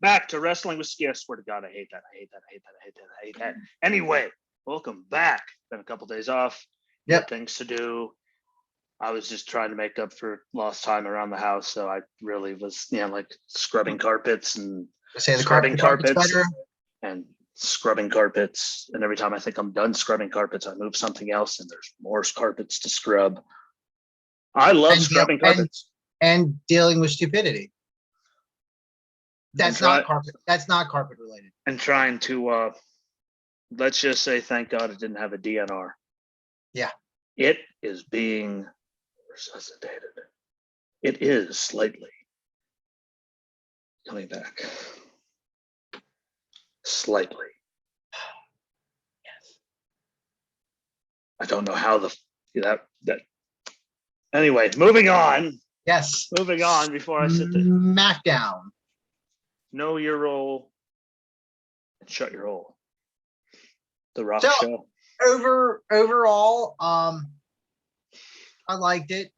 back to Wrestling with Ski. I swear to God, I hate that. I hate that. I hate that. I hate that. I hate that. Anyway, welcome back. Been a couple days off. Yep. Things to do. I was just trying to make up for lost time around the house, so I really was, like scrubbing carpets and scrubbing carpets and scrubbing carpets. And every time I think I'm done scrubbing carpets, I move something else, and there's more carpets to scrub. I love scrubbing carpets and dealing with stupidity. That's not carpet. That's not carpet related. And trying to, let's just say, thank God it didn't have a DNR. Yeah, it is being resuscitated. It is slightly coming back. Slightly. Yes. I don't know how that. Anyway, moving on. Yes. Moving on before I sit there. Smackdown. Know your role and shut your hole. The Rock Show. Overall, I liked it.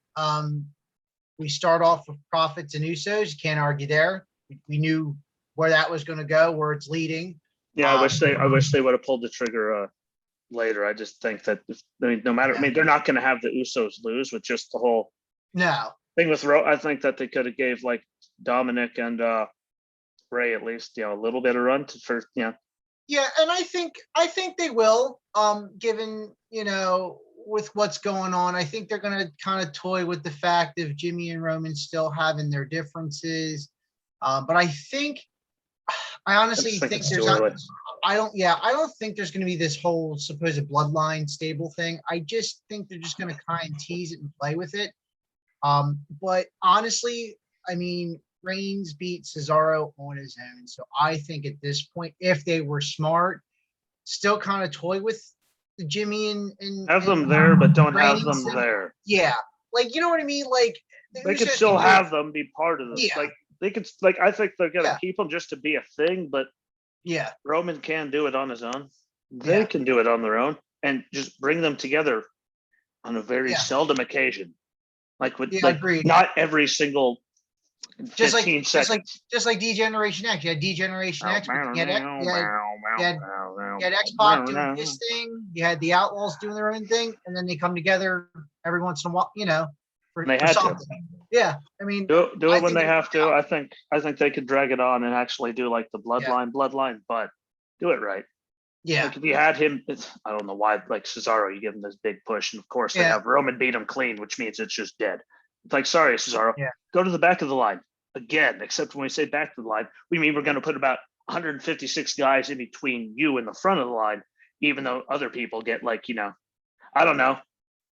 We start off with Profits and Usos. You can't argue there. We knew where that was going to go, where it's leading. Yeah, I wish they would have pulled the trigger later. I just think that no matter. I mean, they're not going to have the Usos lose with just the whole thing with Raw. I think that they could have gave like Dominic and Ray at least a little bit of run to first. Yeah, and I think they will. Given with what's going on, I think they're going to kind of toy with the fact of Jimmy and Roman still having their differences. But I honestly think there's not. I don't think there's going to be this whole supposed bloodline stable thing. I just think they're just going to kind of tease it and play with it. But honestly, I mean, Reigns beat Cesaro on his own. So I think at this point, if they were smart, still kind of toy with Jimmy and have them there, but don't have them there. Yeah. Like, you know what I mean? Like they could still have them be part of this. Yeah. Like they could, like, I think they're going to keep them just to be a thing, but Roman can do it on his own. They can do it on their own and just bring them together on a very seldom occasion. Like with not every single 15 seconds. Just like D-Generation X. You had D-Generation X. You had X-Pac doing his thing. You had the Outlaws doing their own thing, and then they come together every once in a while. For something. Yeah, I mean, do it when they have to. I think they could drag it on and actually do like the bloodline, but do it right. Yeah. Like if you had him, I don't know why. Like Cesaro, you give him this big push, and of course they have Roman beat him clean, which means it's just dead. It's like, sorry, Cesaro, go to the back of the line again. Except when we say back of the line, we mean we're going to put about 156 guys in between you and the front of the line, even though other people get like, I don't know.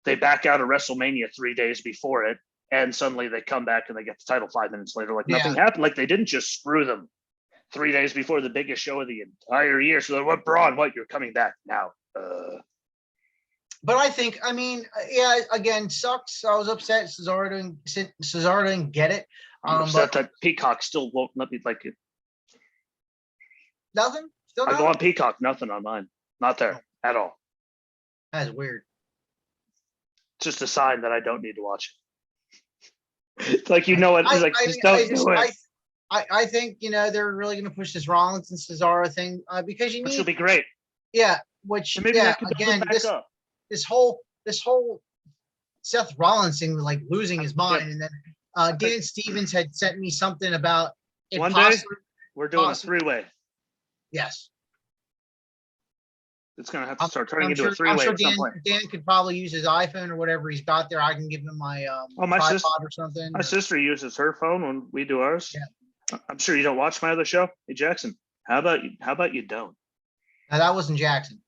They back out of WrestleMania 3 days before it, and suddenly they come back and they get the title 5 minutes later. Like nothing happened. Like they didn't just screw them 3 days before the biggest show of the entire year. So like, what, Braun? What, you're coming back now? But I think, I mean, again, sucks. I was upset Cesaro didn't get it. I'm upset that Peacock still won't let me like it. Nothing? Still I go on Peacock, nothing on mine. Not there at all. That's weird. It's just a sign that I don't need to watch it. It's like, I think, they're really going to push this Rollins and Cesaro thing because which will be great. Yeah. Which, maybe again, this whole Seth Rollins thing, like losing his mind. And then Dan Stevens had sent me something about it. One day we're doing a 3-way. Yes. It's going to have to start turning into a 3-way at some point. Dan could probably use his iPhone or whatever he's got there. I can give him my tripod or something. My sister uses her phone when we do ours. Yeah. I'm sure you don't watch my other show. Hey, Jackson, how about you don't? No, that wasn't Jackson.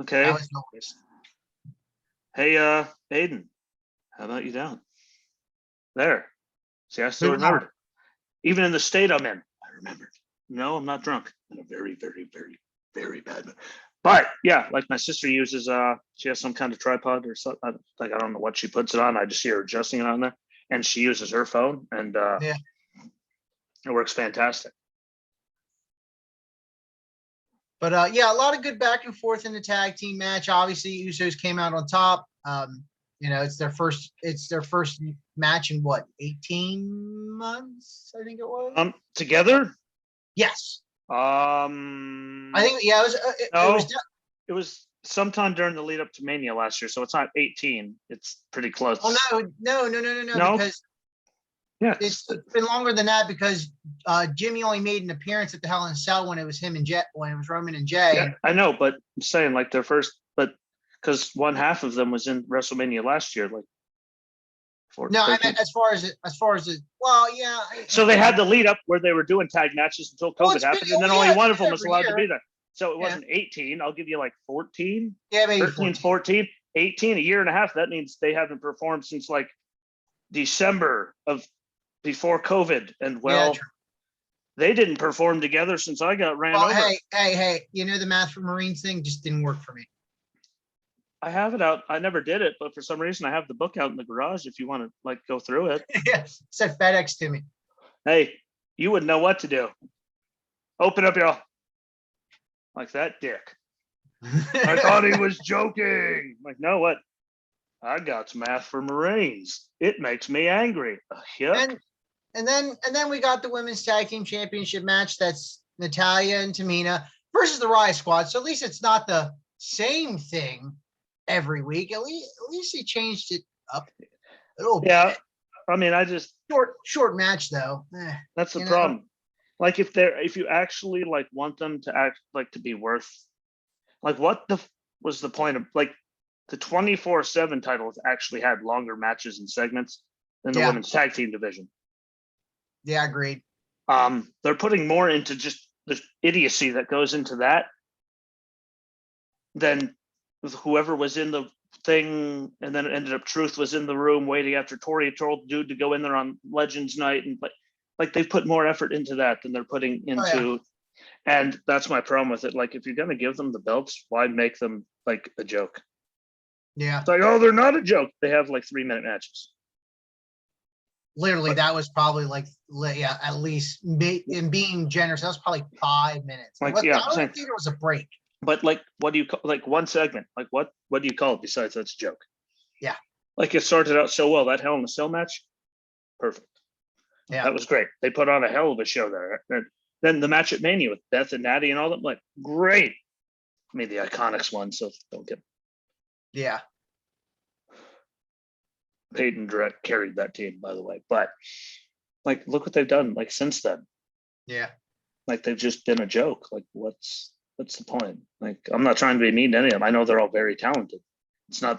Okay. That was Norris. Hey, Aiden, how about you don't? There. See, I still remembered. Even in the state I'm in, I remembered. No, I'm not drunk. I'm in a very, very, very, very bad mood. But yeah, like my sister uses, she has some kind of tripod or something. Like I don't know what she puts it on. I just see her adjusting it on there, and she uses her phone, and it works fantastic. But a lot of good back and forth in the tag team match. Obviously, Usos came out on top. It's their first match in what, 18 months? I think it was. Together. Yes. I think it was sometime during the lead up to Mania last year, so it's not 18. It's pretty close. Oh no, because it's been longer than that because Jimmy only made an appearance at the Hell in a Cell when it was him and when it was Roman and Jay. Yeah, I know, but I'm saying like their first, but because one half of them was in WrestleMania last year, like. No, I meant as far as it. Well, yeah. So they had the lead up where they were doing tag matches until COVID happened, and then only one of them was allowed to be there. So it wasn't 18. I'll give you like 14. Yeah, maybe 13, 14, 18, a year and a half. That means they haven't performed since like December of before COVID. And they didn't perform together since I got ran over. Hey, the Math for Marines thing just didn't work for me. I have it out. I never did it, but for some reason I have the book out in the garage if you want to like go through it. Yeah, said FedEx to me. Hey, you wouldn't know what to do. Open up your like that dick. I thought he was joking. Like, no, what? I got Math for Marines. It makes me angry. And then we got the women's tag team championship match. That's Natalya and Tamina versus the Riot Squad. So at least it's not the same thing every week. At least he changed it up a little bit. Yeah. I mean, I just short match though. That's the problem. Like if you actually like want them to act like to be worth, like what was the point of like the 24/7 titles actually had longer matches and segments than the women's tag team division. Yeah, agreed. They're putting more into just the idiocy that goes into that than whoever was in the thing, and then it ended up Truth was in the room waiting after Tori told the dude to go in there on Legends Night, and like they put more effort into that than they're putting into, and that's my problem with it. Like if you're gonna give them the belts, why make them like a joke? Yeah, it's like, oh, they're not a joke. They have like 3-minute matches. Literally, that was probably like at least in being generous, that was probably 5 minutes. Like, I don't think there was a break. But like, what do you call like one segment? Like what do you call it besides that's a joke? Yeah. Like it started out so well, that Hell in a Cell match, perfect. Yeah. That was great. They put on a hell of a show there. And then the match at Mania with Beth and Natty and all that, like great. I mean the Iconics one, so don't get. Yeah. Peyton Direct carried that team, by the way. But like look what they've done like since then. Yeah. Like they've just been a joke. Like what's the point? Like, I'm not trying to be mean to any of them. I know they're all very talented.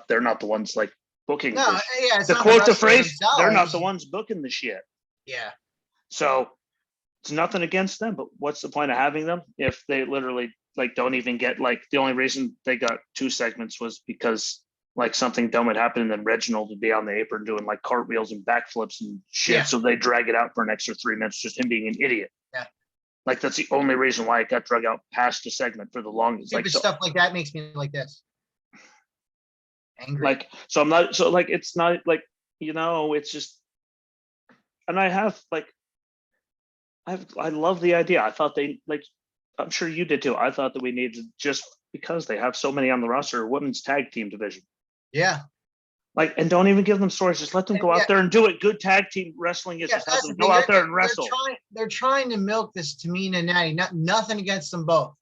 they're not the ones like booking. No, to quote the phrase, they're not the ones booking the shit. Yeah. So it's nothing against them, but what's the point of having them if they literally like don't even get like the only reason they got 2 segments was because like something dumb had happened and then Reginald would be on the apron doing like cartwheels and backflips and shit. Yeah. So they drag it out for an extra 3 minutes, just him being an idiot. Yeah. Like that's the only reason why it got drug out past the segment for the longest. Like stuff like that makes me like this. Angry. Like, so I'm not, so like, it's not like, it's just, and I have like, I love the idea. I thought they like, I'm sure you did too. I thought that we needed, just because they have so many on the roster, a women's tag team division. Yeah. Like, and don't even give them stories. Just let them go out there and do it. Good tag team wrestling is just have them go out there and wrestle. They're trying to milk this Tamina and Natty. Nothing against them both,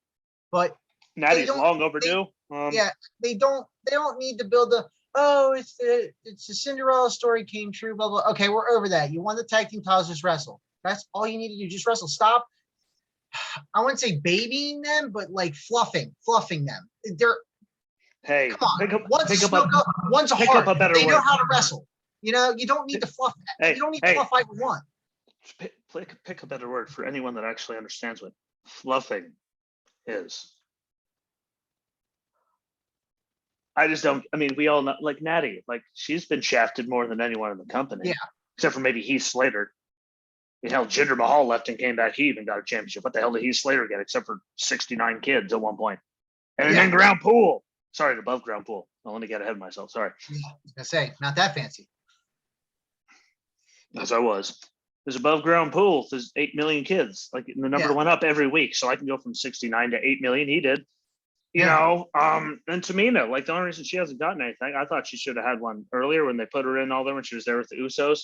but Natty's long overdue. They don't need to build it's a Cinderella story came true. Blah blah. Okay, we're over that. You won the tag team titles. Just wrestle. That's all you need to do. Just wrestle. Stop. I wouldn't say babying them, but like fluffing them. They're. Hey, come on. One's a heart. They know how to wrestle. You don't need to fluff. You don't need to fluff either one. Pick a better word for anyone that actually understands what fluffing is. I just don't. I mean, we all know, like Natty, like she's been shafted more than anyone in the company. Yeah. Except for maybe Heath Slater. Hell, Jinder Mahal left and came back. He even got a championship. What the hell did Heath Slater get? Except for 69 kids at one point. And then ground pool. Sorry, above ground pool. I'll let me get ahead of myself. Sorry. Yeah, I was gonna say, not that fancy. As I was. There's above ground pool. There's 8 million kids. Like the number went up every week. So I can go from 69 to 8 million. He did. And Tamina, like the only reason she hasn't gotten anything, I thought she should have had one earlier when they put her in all there when she was there with the Usos.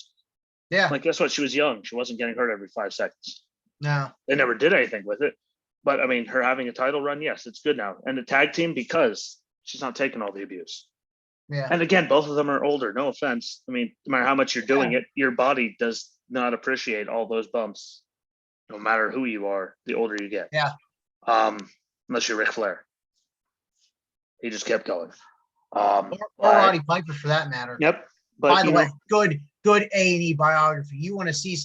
Yeah. Like, guess what? She was young. She wasn't getting hurt every 5 seconds. No. They never did anything with it. But I mean, her having a title run, yes, it's good now. And the tag team, because she's not taking all the abuse. Yeah. And again, both of them are older. No offense. I mean, no matter how much you're doing it, your body does not appreciate all those bumps, no matter who you are, the older you get. Yeah. Unless you're Ric Flair. He just kept going. Or Roddy Piper for that matter. Yep. But by the way, good A&E biography. You want to see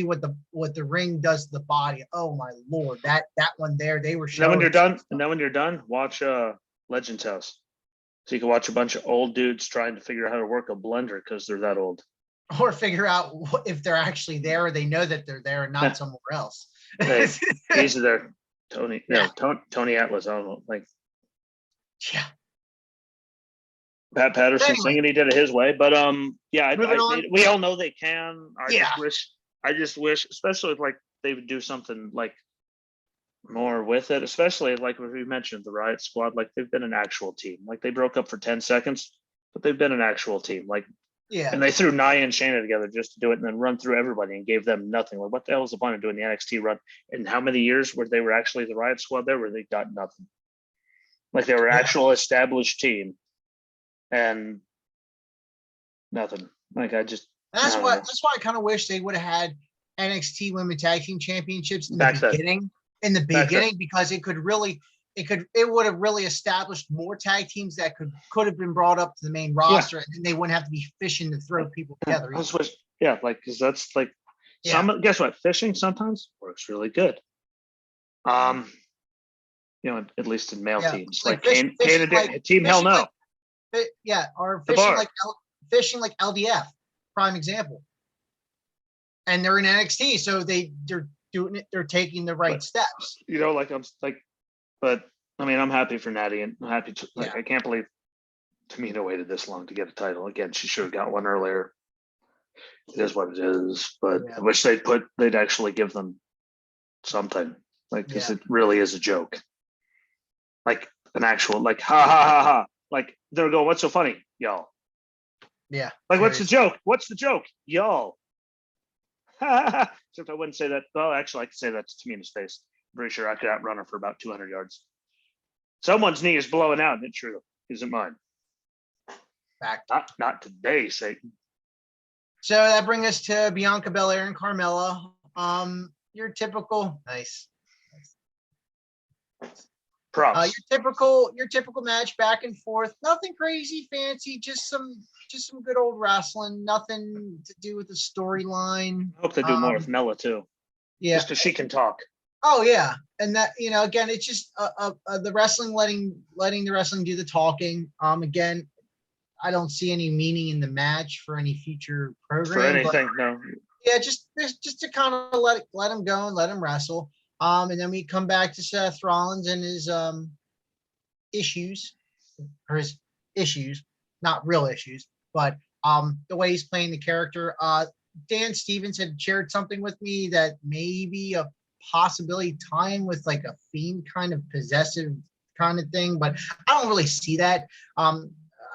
what the ring does to the body. Oh my Lord. That one there, they were showing. And then when you're done, watch Legends House. So you can watch a bunch of old dudes trying to figure out how to work a blender because they're that old. Or figure out if they're actually there, or they know that they're there and not somewhere else. He's there. Tony Atlas. I don't know. Like, yeah. Pat Patterson singing, he did it his way. But yeah, we all know they can. I just wish, especially if like they would do something like more with it, especially like we mentioned the Riot Squad, like they've been an actual team. Like they broke up for 10 seconds, but they've been an actual team. Like, yeah. And they threw Nia and Shayna together just to do it and then run through everybody and gave them nothing. Like, what the hell was the point of doing the NXT run? And how many years where they were actually the Riot Squad there where they got nothing? Like they were actual established team and nothing. Like that's why I kind of wish they would have had NXT Women Tag Team Championships in the beginning, because it would have really established more tag teams that could have been brought up to the main roster, and they wouldn't have to be fishing to throw people together. Because that's like guess what? Fishing sometimes works really good. At least in male teams, like Team Hell No. Or fishing like LDF, prime example. And they're in NXT, so they're doing it. They're taking the right steps. But I mean, I'm happy for Natty, and I'm happy to. I can't believe Tamina waited this long to get a title. Again, she should have got one earlier. It is what it is, but I wish they'd actually give them something, because it really is a joke. Like an actual, like, ha ha ha ha. Like they're going, what's so funny, y'all? Yeah. Like, what's the joke? What's the joke, y'all? Except I wouldn't say that. Well, actually, I could say that to Tamina's face. I'm pretty sure I could outrun her for about 200 yards. Someone's knee is blowing out, and it true isn't mine. Fact. Not today, Satan. So that brings us to Bianca Belair and Carmella. Your typical nice. Props. Your typical match, back and forth. Nothing crazy, fancy. Just some good old wrestling. Nothing to do with the storyline. I hope they do more with Mella too. Yeah, just because she can talk. Oh yeah, and that again, it's just the wrestling letting the wrestling do the talking. Again, I don't see any meaning in the match for any future program. For anything, no. Yeah, just to kind of let him go and let him wrestle. And then we come back to Seth Rollins and his issues, not real issues, but the way he's playing the character. Dan Stevens had shared something with me that maybe a possibility tying with like a fiend kind of possessive kind of thing, but I don't really see that.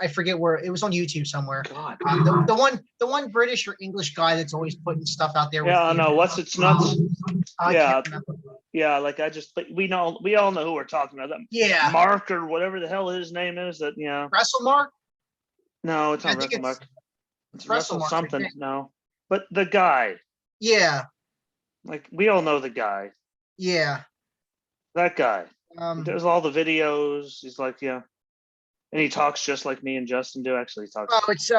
I forget where it was, on YouTube somewhere. God. The one British or English guy that's always putting stuff out there. Yeah, I know. What's it's nuts? Like we all know who we're talking about. Yeah, Mark or whatever the hell his name is. That Wrestle Mark. No, it's not Wrestle Mark. It's Wrestle something. No, but the guy. Yeah. Like we all know the guy. Yeah. That guy. He does all the videos. He's like, yeah. And he talks just like me and Justin do. Actually, he talks. Oh, it's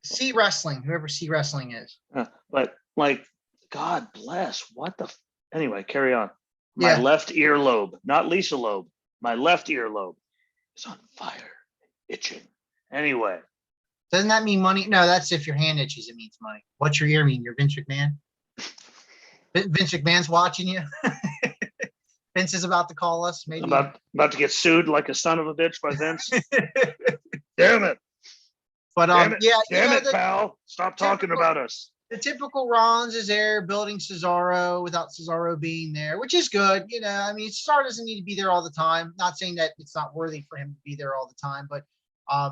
C Wrestling. Whoever C Wrestling is. But like, God bless. What the? Anyway, carry on. My left earlobe, not Lisa Loeb. My left earlobe is on fire, itching. Anyway. Doesn't that mean money? No, that's if your hand itches. It means money. What's your ear mean? You're Vince McMahon. Vince McMahon's watching you. Vince is about to call us. Maybe about to get sued like a son of a bitch by Vince. Damn it! But damn it, pal! Stop talking about us. The typical Rollins is there building Cesaro without Cesaro being there, which is good. I mean, Cesaro doesn't need to be there all the time. Not saying that it's not worthy for him to be there all the time, but I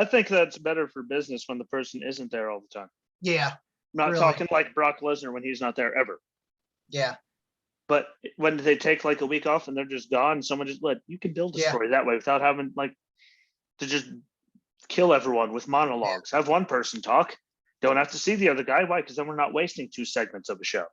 think that's better for business when the person isn't there all the time. Yeah. not Really? talking like Brock Lesnar when he's not there ever. Yeah. But when they take like a week off and they're just gone, someone just you can build a story that way without having like to just kill everyone with monologues. Have one person talk. Don't have to see the other guy. Why? Because then we're not wasting 2 segments of a show.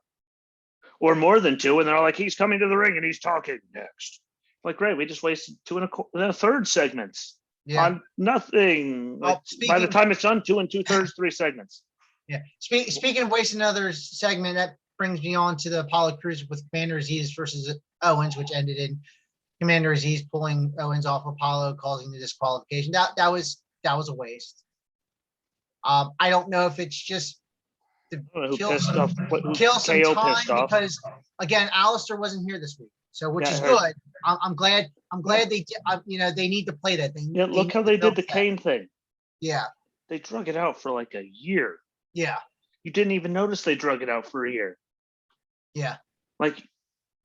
Or more than 2, and they're like, he's coming to the ring and he's talking next. Like, great, we just wasted 2 and a third segments on nothing. Like, by the time it's done, 2 2/3, 3 segments. Yeah. Speaking of wasting another segment, that brings me on to the Apollo Crews with Commander Aziz versus Owens, which ended in Commander Aziz pulling Owens off Apollo, causing the disqualification. That was a waste. I don't know if it's just to kill some time because again, Alistair wasn't here this week, so which is good. I'm glad they did. They need to play that thing. Yeah, look how they did the Kane thing. Yeah, they drug it out for like a year. Yeah, you didn't even notice they drug it out for a year. Yeah, like,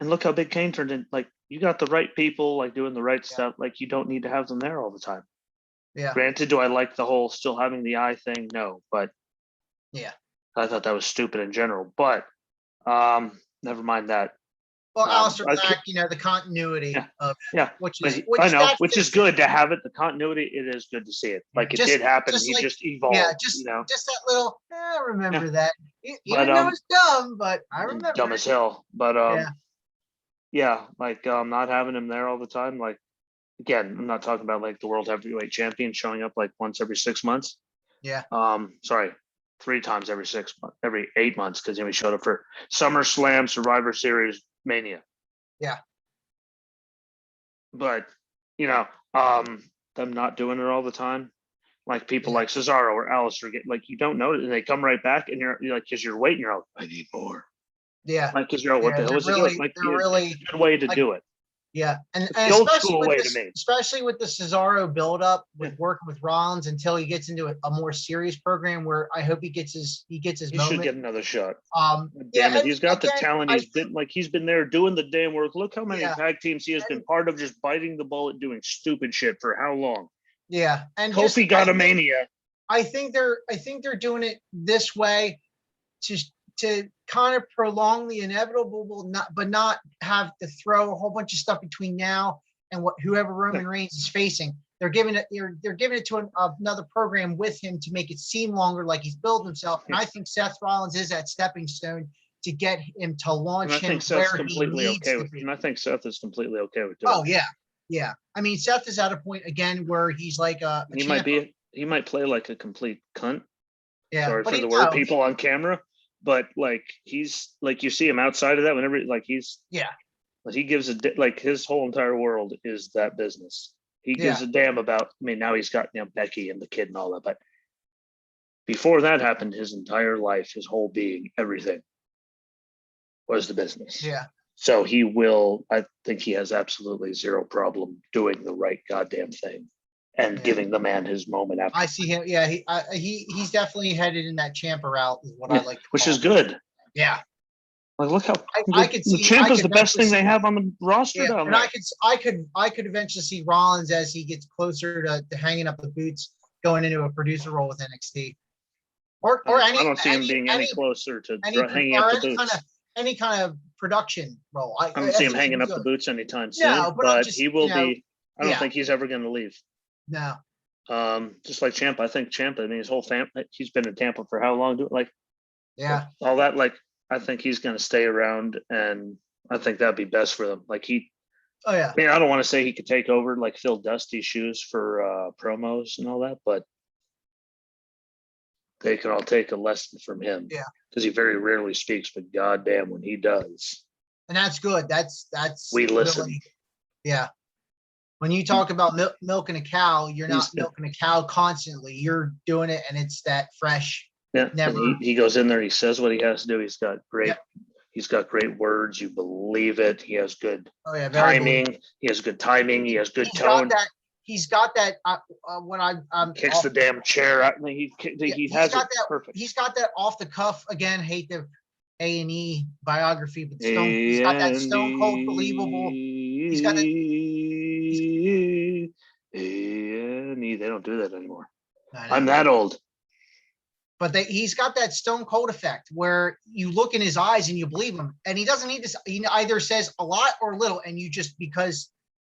and look how big Kane turned in. Like, you got the right people like doing the right stuff. Like, you don't need to have them there all the time. Yeah. Granted, do I like the whole still having the eye thing? No, but yeah. I thought that was stupid in general. But never mind that. Well, Alistair Black, the continuity of which is good to have it. The continuity, it is good to see it. Like, it did happen. He just evolved. Yeah, just that little. I remember that. Even though it's dumb, but I remember. Dumb as hell. But like not having him there all the time. Like, again, I'm not talking about like the world heavyweight champion showing up like once every 6 months. Yeah. Sorry, 3 times every 8 months, because he showed up for SummerSlam, Survivor Series, Mania. Yeah. But them not doing it all the time, like people like Cesaro or Alistair get like, you don't know it, and they come right back, and you're like, because you're waiting, you're like, I need more. Yeah. Like, because what the hell is it doing? Like, they're really a good way to do it. Yeah, and the old school way to me. Especially with the Cesaro buildup with working with Rollins until he gets into a more serious program where I hope he gets his moment. He should get another shot. Damn it, he's got the talent. He's been there doing the damn work. Look how many tag teams he has been part of, just biting the bullet, doing stupid shit for how long? Yeah, and Kofi got a Mania. I think they're doing it this way to kind of prolong the inevitable, but not have to throw a whole bunch of stuff between now and whoever Roman Reigns is facing. They're giving it to another program with him to make it seem longer, like he's built himself. And I think Seth Rollins is that stepping stone to get him to launch him where he needs to be. And I think Seth is completely okay with doing it. Yeah. I mean, Seth is at a point again where he's like he might play like a complete cunt. Yeah, sorry for the word, people on camera. But like, he's like, you see him outside of that whenever, like, he gives like, his whole entire world is that business. He gives a damn about. I mean, now he's got Becky and the kid and all that, but before that happened, his entire life, his whole being, everything was the business. Yeah. So I think he has absolutely zero problem doing the right goddamn thing and giving the man his moment after. I see him. Yeah, he's definitely headed in that Ciampa route, is what I like. Which is good. Yeah. Like, look how Ciampa is the best thing they have on the roster down there. I could eventually see Rollins as he gets closer to hanging up the boots, going into a producer role with NXT. Or I don't see him being any closer to hanging up the boots. Any kind of production role. I don't see him hanging up the boots anytime soon. No, but he will be. I don't think he's ever going to leave. No. Just like Ciampa. I think Ciampa, I mean, his whole family, he's been in Tampa for how long? All that, like, I think he's going to stay around, and I think that'd be best for them. Like, I mean, I don't want to say he could take over, like, fill Dusty's shoes for promos and all that, but they can all take a lesson from him. Yeah. Because he very rarely speaks, but goddamn, when he does. And that's good. That's we listen. Really, yeah. When you talk about milking a cow, you're not milking a cow constantly. You're doing it, and it's that fresh. Yeah. Never. He goes in there. He says what he has to do. He's got great words. You believe it. He has good timing. He has good timing. He has good tone. He's got that. When I'm kicks the damn chair out. He has it perfect. He's got that off the cuff again. Hate the A&E biography, but he's got that stone cold believable. He's got that. A&E. They don't do that anymore. I'm that old. But he's got that Stone Cold effect where you look in his eyes and you believe him, and he doesn't need to. He either says a lot or little, and you just because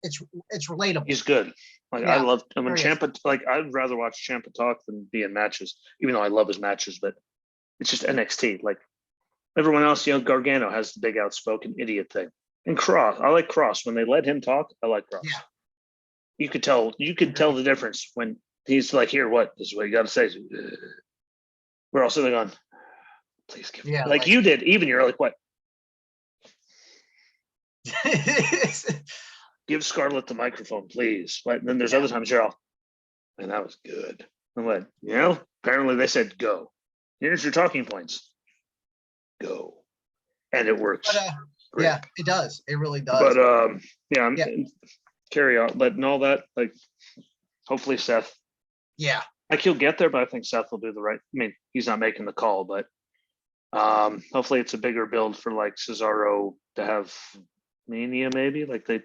it's relatable. He's good. Like I love. I mean, Ciampa. Like I'd rather watch Ciampa talk than be in matches, even though I love his matches. But it's just NXT. Like everyone else, Gargano has the big outspoken idiot thing, and Cross. I like Cross when they let him talk. I like Cross. Yeah. You could tell the difference when he's like, "Here, what? This is what you got to say." We're all sitting on. Please give. Yeah, like you did. Even you're like, what? Give Scarlett the microphone, please. But then there's other times you're all, and that was good. I'm like, apparently they said go. Here's your talking points. Go, and it works. But, yeah, it does. It really does. But carry on. But and all that, like, hopefully Seth. Yeah. Like he'll get there, but I think Seth will do the right. I mean, he's not making the call, but hopefully it's a bigger build for like Cesaro to have Mania, maybe like they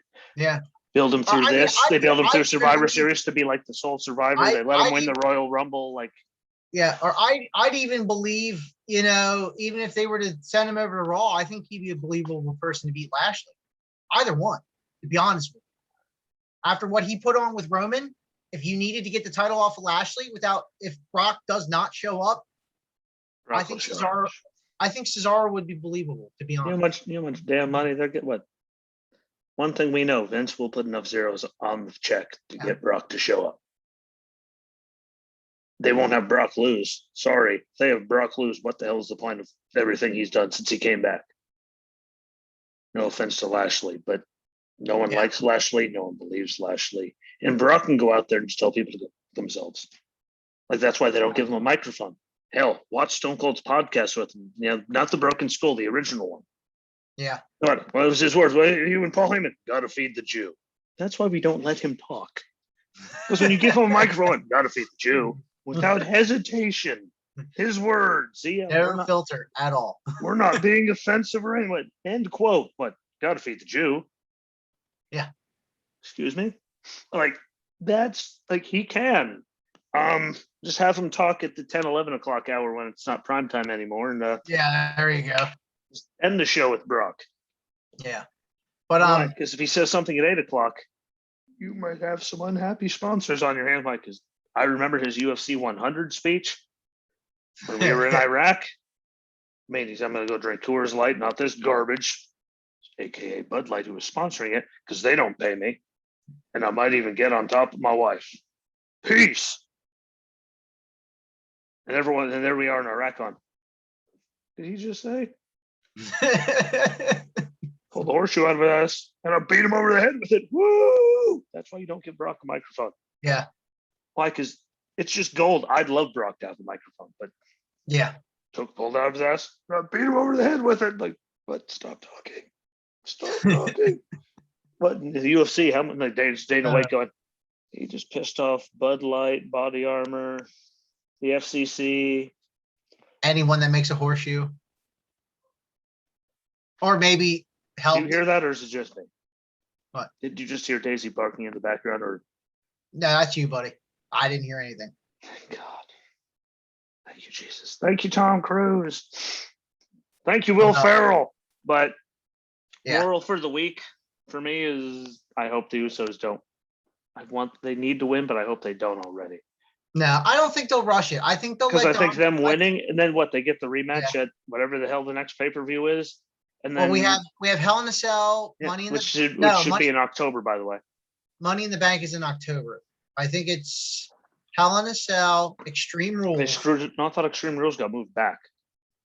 build him through this. They build him through Survivor Series to be like the sole survivor. They let him win the Royal Rumble, like. Yeah, or I'd even believe, even if they were to send him over to Raw, I think he'd be a believable person to beat Lashley. Either one, to be honest with you. After what he put on with Roman. If you needed to get the title off of Lashley if Brock does not show up, I think Cesaro would be believable, to be honest. You know how much damn money they're getting? What? One thing we know, Vince will put enough zeros on the check to get Brock to show up. They won't have Brock lose. Sorry. If they have Brock lose, what the hell is the point of everything he's done since he came back? No offense to Lashley, but no one likes Lashley. No one believes Lashley. And Brock can go out there and just tell people to go themselves. Like, that's why they don't give him a microphone. Hell, watch Stone Cold's podcast with him. Not the Broken Skull, the original one. Yeah. What was his words? Well, you and Paul Heyman, got to feed the Jew. That's why we don't let him talk. Because when you give him a microphone, got to feed the Jew, without hesitation. His words. No filter at all. We're not being offensive or anything. End quote. What? Got to feed the Jew. Yeah. Excuse me? Like, that's like he can. Just have him talk at the 10, 11 o'clock hour when it's not prime time anymore. And there you go. Just end the show with Brock. Yeah. But because if he says something at 8 o'clock, you might have some unhappy sponsors on your hands, Mike. Because I remember his UFC 100 speech when we were in Iraq. I mean, I'm going to go drink Coors Light, not this garbage, aka Bud Light, who was sponsoring it, because they don't pay me. And I might even get on top of my wife. Peace. And there we are in Iraq on. Did he just say? Pulled the horseshoe out of his ass, and I beat him over the head with it. Woo! That's why you don't give Brock a microphone. Yeah. Why? Because it's just gold. I'd love Brock to have a microphone, but pulled out of his ass, and I beat him over the head with it. Like, but stop talking. Stop talking. But in the UFC, how many Dana White going? He just pissed off Bud Light, Body Armor, the FCC. Anyone that makes a horseshoe. Or maybe help. Did you hear that, or is it just me? What? Did you just hear Daisy barking in the background, or? No, that's you, buddy. I didn't hear anything. Thank God. Thank you, Jesus. Thank you, Tom Cruise. Thank you, Will Ferrell. But moral for the week for me is I hope the Usos don't. They need to win, but I hope they don't already. No, I don't think they'll rush it. I think they'll because I think them winning, and then what, they get the rematch at whatever the hell the next pay-per-view is. And then we have Hell in a Cell, Money in which should be in October, by the way. Money in the Bank is in October. I think it's Hell in a Cell, Extreme Rules. They screwed it. No, I thought Extreme Rules got moved back.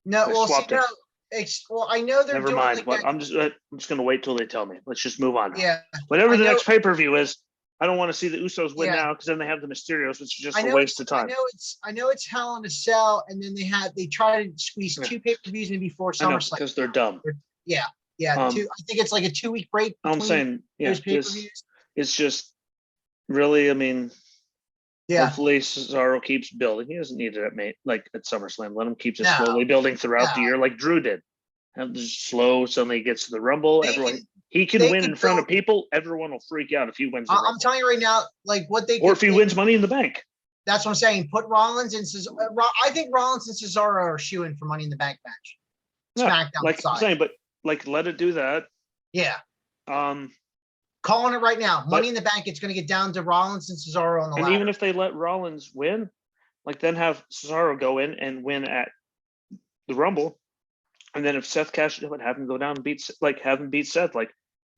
No, I know they're never mind. But I'm just going to wait till they tell me. Let's just move on. Yeah. Whatever the next pay-per-view is, I don't want to see the Usos win now, because then they have the Mysterios, which is just a waste of time. I know it's Hell in a Cell, and then they try to squeeze 2 pay-per-views in before SummerSlam because they're dumb. Yeah. I think it's like a 2-week break. I'm saying, it's just really, I mean, hopefully Cesaro keeps building. He doesn't need it at SummerSlam. Let him keep just slowly building throughout the year, like Drew did. And just slow, suddenly he gets to the Rumble. He can win in front of people. Everyone will freak out if he wins. I'm telling you right now, like what they. Or if he wins Money in the Bank. That's what I'm saying. Put Rollins and Cesaro. I think Rollins and Cesaro are shooing for Money in the Bank match. SmackDown like I'm side. saying, but like let it do that. Yeah. Um, Calling it right now. Money in the Bank. It's going to get down to Rollins and Cesaro on the and ladder. even if they let Rollins win, like then have Cesaro go in and win at the Rumble, and then if Seth cashes it, have him go down and have him beat Seth. Like,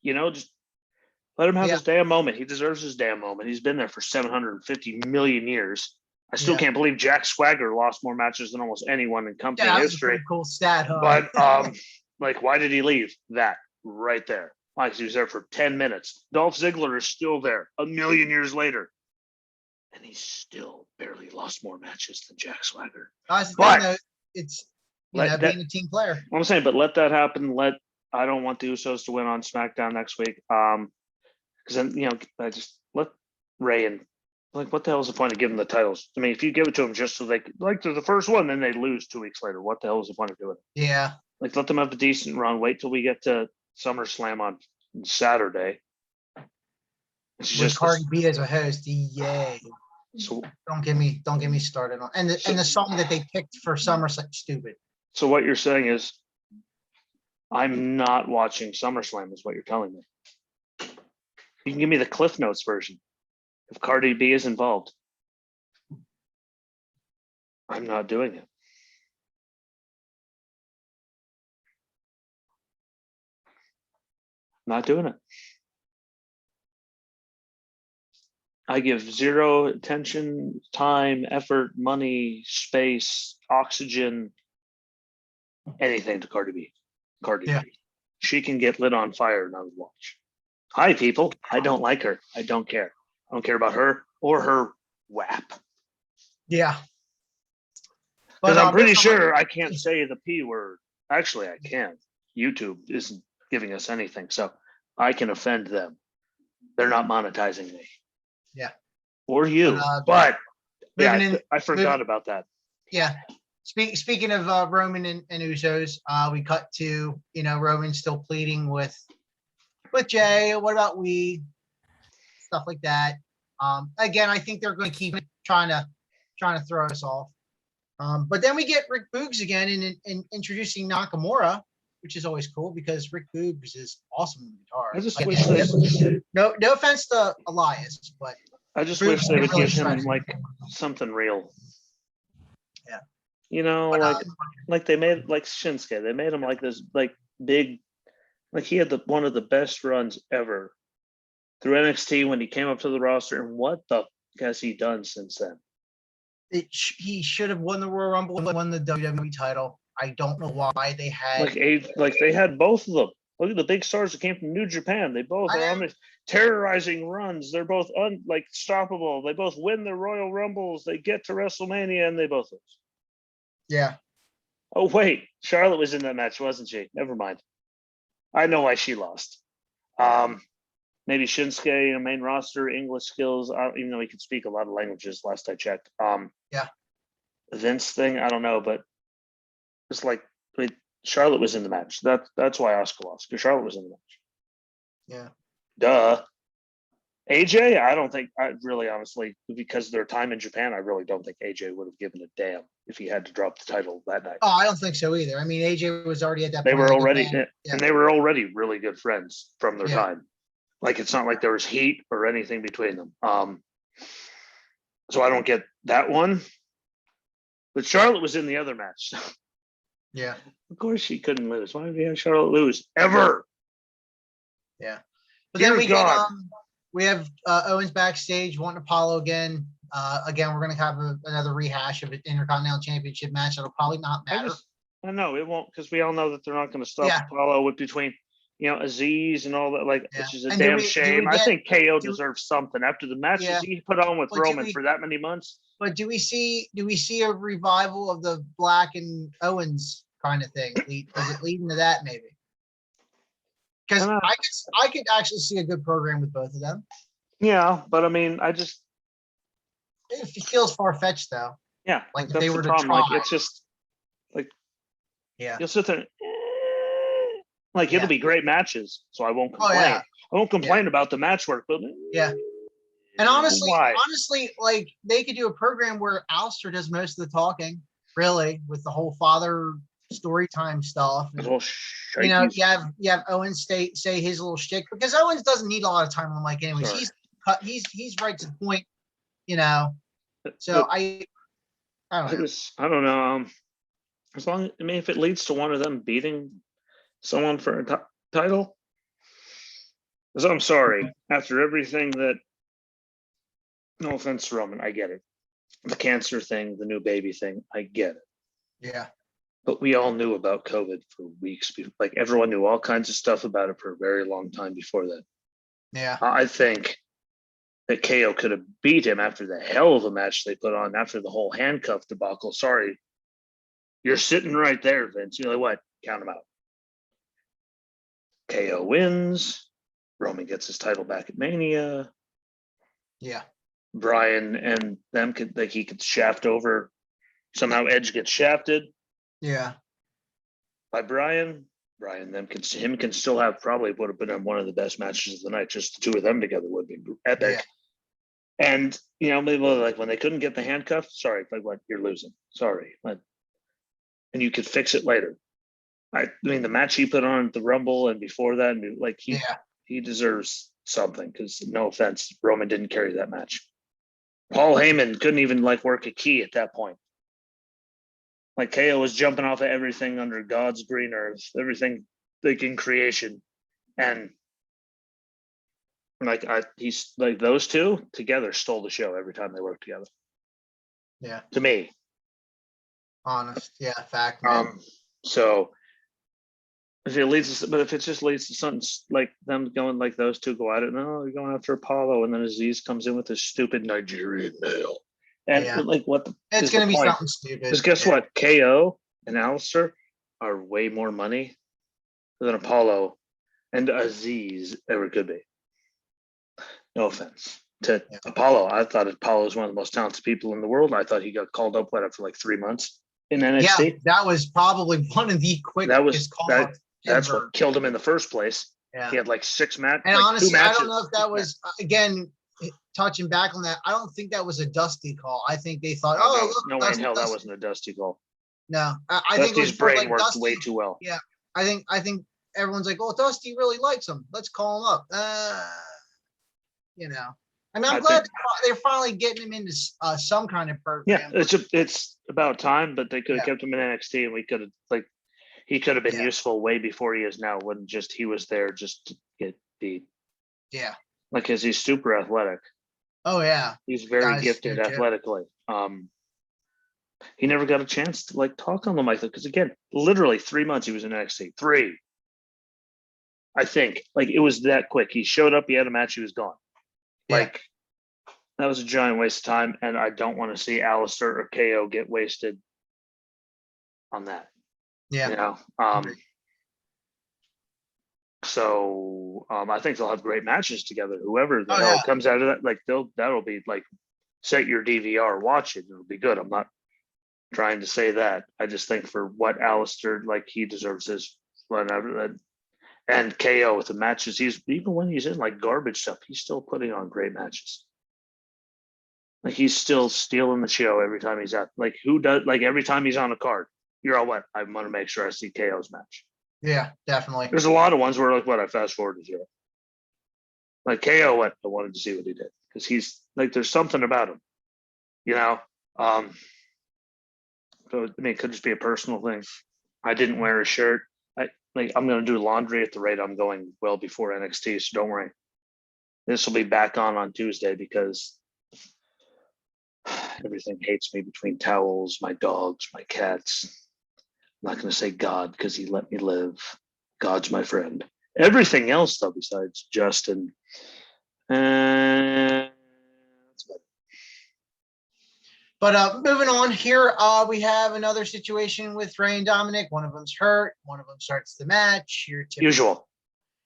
just let him have his damn moment. He deserves his damn moment. He's been there for 750 million years. I still can't believe Jack Swagger lost more matches than almost anyone in company history. Cool stat, huh? But like, why did he leave? That right there. Like, he was there for 10 minutes. Dolph Ziggler is still there a million years later, and he's still barely lost more matches than Jack Swagger. But it's being a team player. I'm saying, but let that happen. I don't want the Usos to win on SmackDown next week. Because then I just let Ray and what the hell is the point of giving the titles? I mean, if you give it to them just so they're the first one, then they lose 2 weeks later. What the hell is the point of doing it? Yeah. Like, let them have a decent run. Wait till we get to SummerSlam on Saturday. With Cardi B as a host, yay! So don't get me started on and the song that they picked for SummerSlam, stupid. So what you're saying is, I'm not watching SummerSlam, is what you're telling me. You can give me the Cliff Notes version. If Cardi B is involved, I'm not doing it. Not doing it. I give zero attention, time, effort, money, space, oxygen, anything to Cardi B. Cardi B. She can get lit on fire and I would watch. Hi, people. I don't like her. I don't care. I don't care about her or her WAP. Yeah. Because I'm pretty sure I can't say the P word. Actually, I can. YouTube isn't giving us anything, so I can offend them. They're not monetizing me. Yeah. Or you. But I forgot about that. Yeah. Speaking of Roman and Usos, we cut to Roman still pleading with Jay. What about we? Stuff like that. Again, I think they're going to keep trying to throw us off. But then we get Rick Boogs again in introducing Nakamura, which is always cool because Rick Boogs is awesome on guitar. I just wish no offense to Elias, but I just wish they would give him like something real. Yeah. Like they made like Shinsuke. They made him like this big, like he had one of the best runs ever through NXT when he came up to the roster. And what the has he done since then? He should have won the Royal Rumble and won the WWE title. I don't know why they had they had both of them. Look at the big stars that came from New Japan. They both are on the terrorizing runs. They're both unstoppable. They both win the Royal Rumbles. They get to WrestleMania and they both lose. Yeah. Oh wait, Charlotte was in that match, wasn't she? Never mind. I know why she lost. Maybe Shinsuke, main roster, English skills. Even though he could speak a lot of languages, last I checked. Vince thing, I don't know, but it's like Charlotte was in the match. That's why Asuka lost, because Charlotte was in the match. Yeah. Duh. AJ, I don't think, honestly, because of their time in Japan, I really don't think AJ would have given a damn if he had to drop the title that night. Oh, I don't think so either. I mean, AJ was already at that point. They were already, and they were already really good friends from their time. Like, it's not like there was heat or anything between them. So I don't get that one. But Charlotte was in the other match. Yeah. Of course she couldn't lose. Why would we have Charlotte lose? Ever. Yeah. But then we have Owens backstage wanting Apollo again. Again, we're going to have another rehash of an Intercontinental Championship match. That'll probably not matter. I know it won't, because we all know that they're not going to stop Apollo between Aziz and all that. Which is a damn shame. I think KO deserves something after the matches he put on with Roman for that many months. But do we see a revival of the Black and Owens kind of thing? Does it lead into that maybe? Because I could actually see a good program with both of them. Yeah, but I mean, it feels far fetched though. Yeah, like if they were to try. Like, it's just like you'll sit there. It'll be great matches, so I won't complain. I won't complain about the match work, but And honestly, Why? like they could do a program where Alistair does most of the talking, really, with the whole father story time stuff. And, you have Owens say his little shtick, because Owens doesn't need a lot of time on the mic anyways. Sorry. He's right to the point, you know. So I don't know. I don't know. As long, I mean, if it leads to one of them beating someone for a title, because I'm sorry, after everything that, no offense to Roman, I get it. The cancer thing, the new baby thing, I get it. Yeah. But we all knew about COVID for weeks. Like everyone knew all kinds of stuff about it for a very long time before that. Yeah. I think that KO could have beat him after the hell of a match they put on after the whole handcuff debacle. Sorry. You're sitting right there, Vince. You're like, what? Count him out. KO wins. Roman gets his title back at Mania. Yeah. Brian and them could, like, he could shaft over. Somehow Edge gets shafted. Yeah. By Brian. Brian them can still have, probably would have been one of the best matches of the night. Just the two of them together would be epic. Yeah. And maybe like when they couldn't get the handcuff, sorry, like what, you're losing. Sorry. And you could fix it later. I mean, the match he put on at the Rumble and before that, like he deserves something, because no offense, Roman didn't carry that match. Paul Heyman couldn't even like work a key at that point. Like KO was jumping off of everything under God's green earth, everything like in creation. And like he's like, those two together stole the show every time they worked together. Yeah. To me. Honest. Yeah, fact. Man. So if it just leads to something like them going, like those two go at it, no, you're going after Apollo, and then Aziz comes in with his stupid Nigerian nail. And like, what it's going to be something stupid. Because guess what? KO and Alistair are way more money than Apollo and Aziz ever could be. No offense to Apollo. I thought Apollo was one of the most talented people in the world. I thought he got called up after like 3 months in NXT. Yeah, that was probably one of the quickest calls. That's what killed him in the first place. Yeah. He had like 6 matches. And honestly, I don't know if that was, again, touching back on that, I don't think that was a Dusty call. I think they thought, no way in hell that wasn't a Dusty call. No, I think Dusty's brain worked way too well. Yeah, I think everyone's like, well, Dusty really likes him. Let's call him up. I mean, I'm glad they're finally getting him into some kind of program. Yeah, it's about time, but they could have kept him in NXT, and we could have he could have been useful way before he is now. When he was there just to get beat. Yeah, like, because he's super athletic. Oh yeah, he's very gifted athletically. He never got a chance to like talk on the mic, because again, literally 3 months he was in NXT. 3, I think. Like, it was that quick. He showed up, he had a match, he was gone. Like, that was a giant waste of time, and I don't want to see Alistair or KO get wasted on that. Yeah. So I think they'll have great matches together. Whoever the hell comes out of that, like, that'll be like, set your DVR, watch it. It'll be good. I'm not trying to say that. I just think for what Alistair, like, he deserves his whatever. And KO with the matches, even when he's in like garbage stuff, he's still putting on great matches. Like, he's still stealing the show every time he's out. Like, who does, like, every time he's on a card, you're all, what, I want to make sure I see KO's match. Yeah, definitely. There's a lot of ones where, like, what, I fast forward to 0. Like, KO, what, I wanted to see what he did, because he's like, there's something about him, So, I mean, it could just be a personal thing. I didn't wear a shirt. I'm going to do laundry at the rate I'm going well before NXT, so don't worry. This will be back on Tuesday, because everything hates me between towels, my dogs, my cats. I'm not going to say God, because he let me live. God's my friend. Everything else, though, besides Justin. That's about it. But moving on here, we have another situation with Ray and Dominic. One of them's hurt. One of them starts the match. Usual.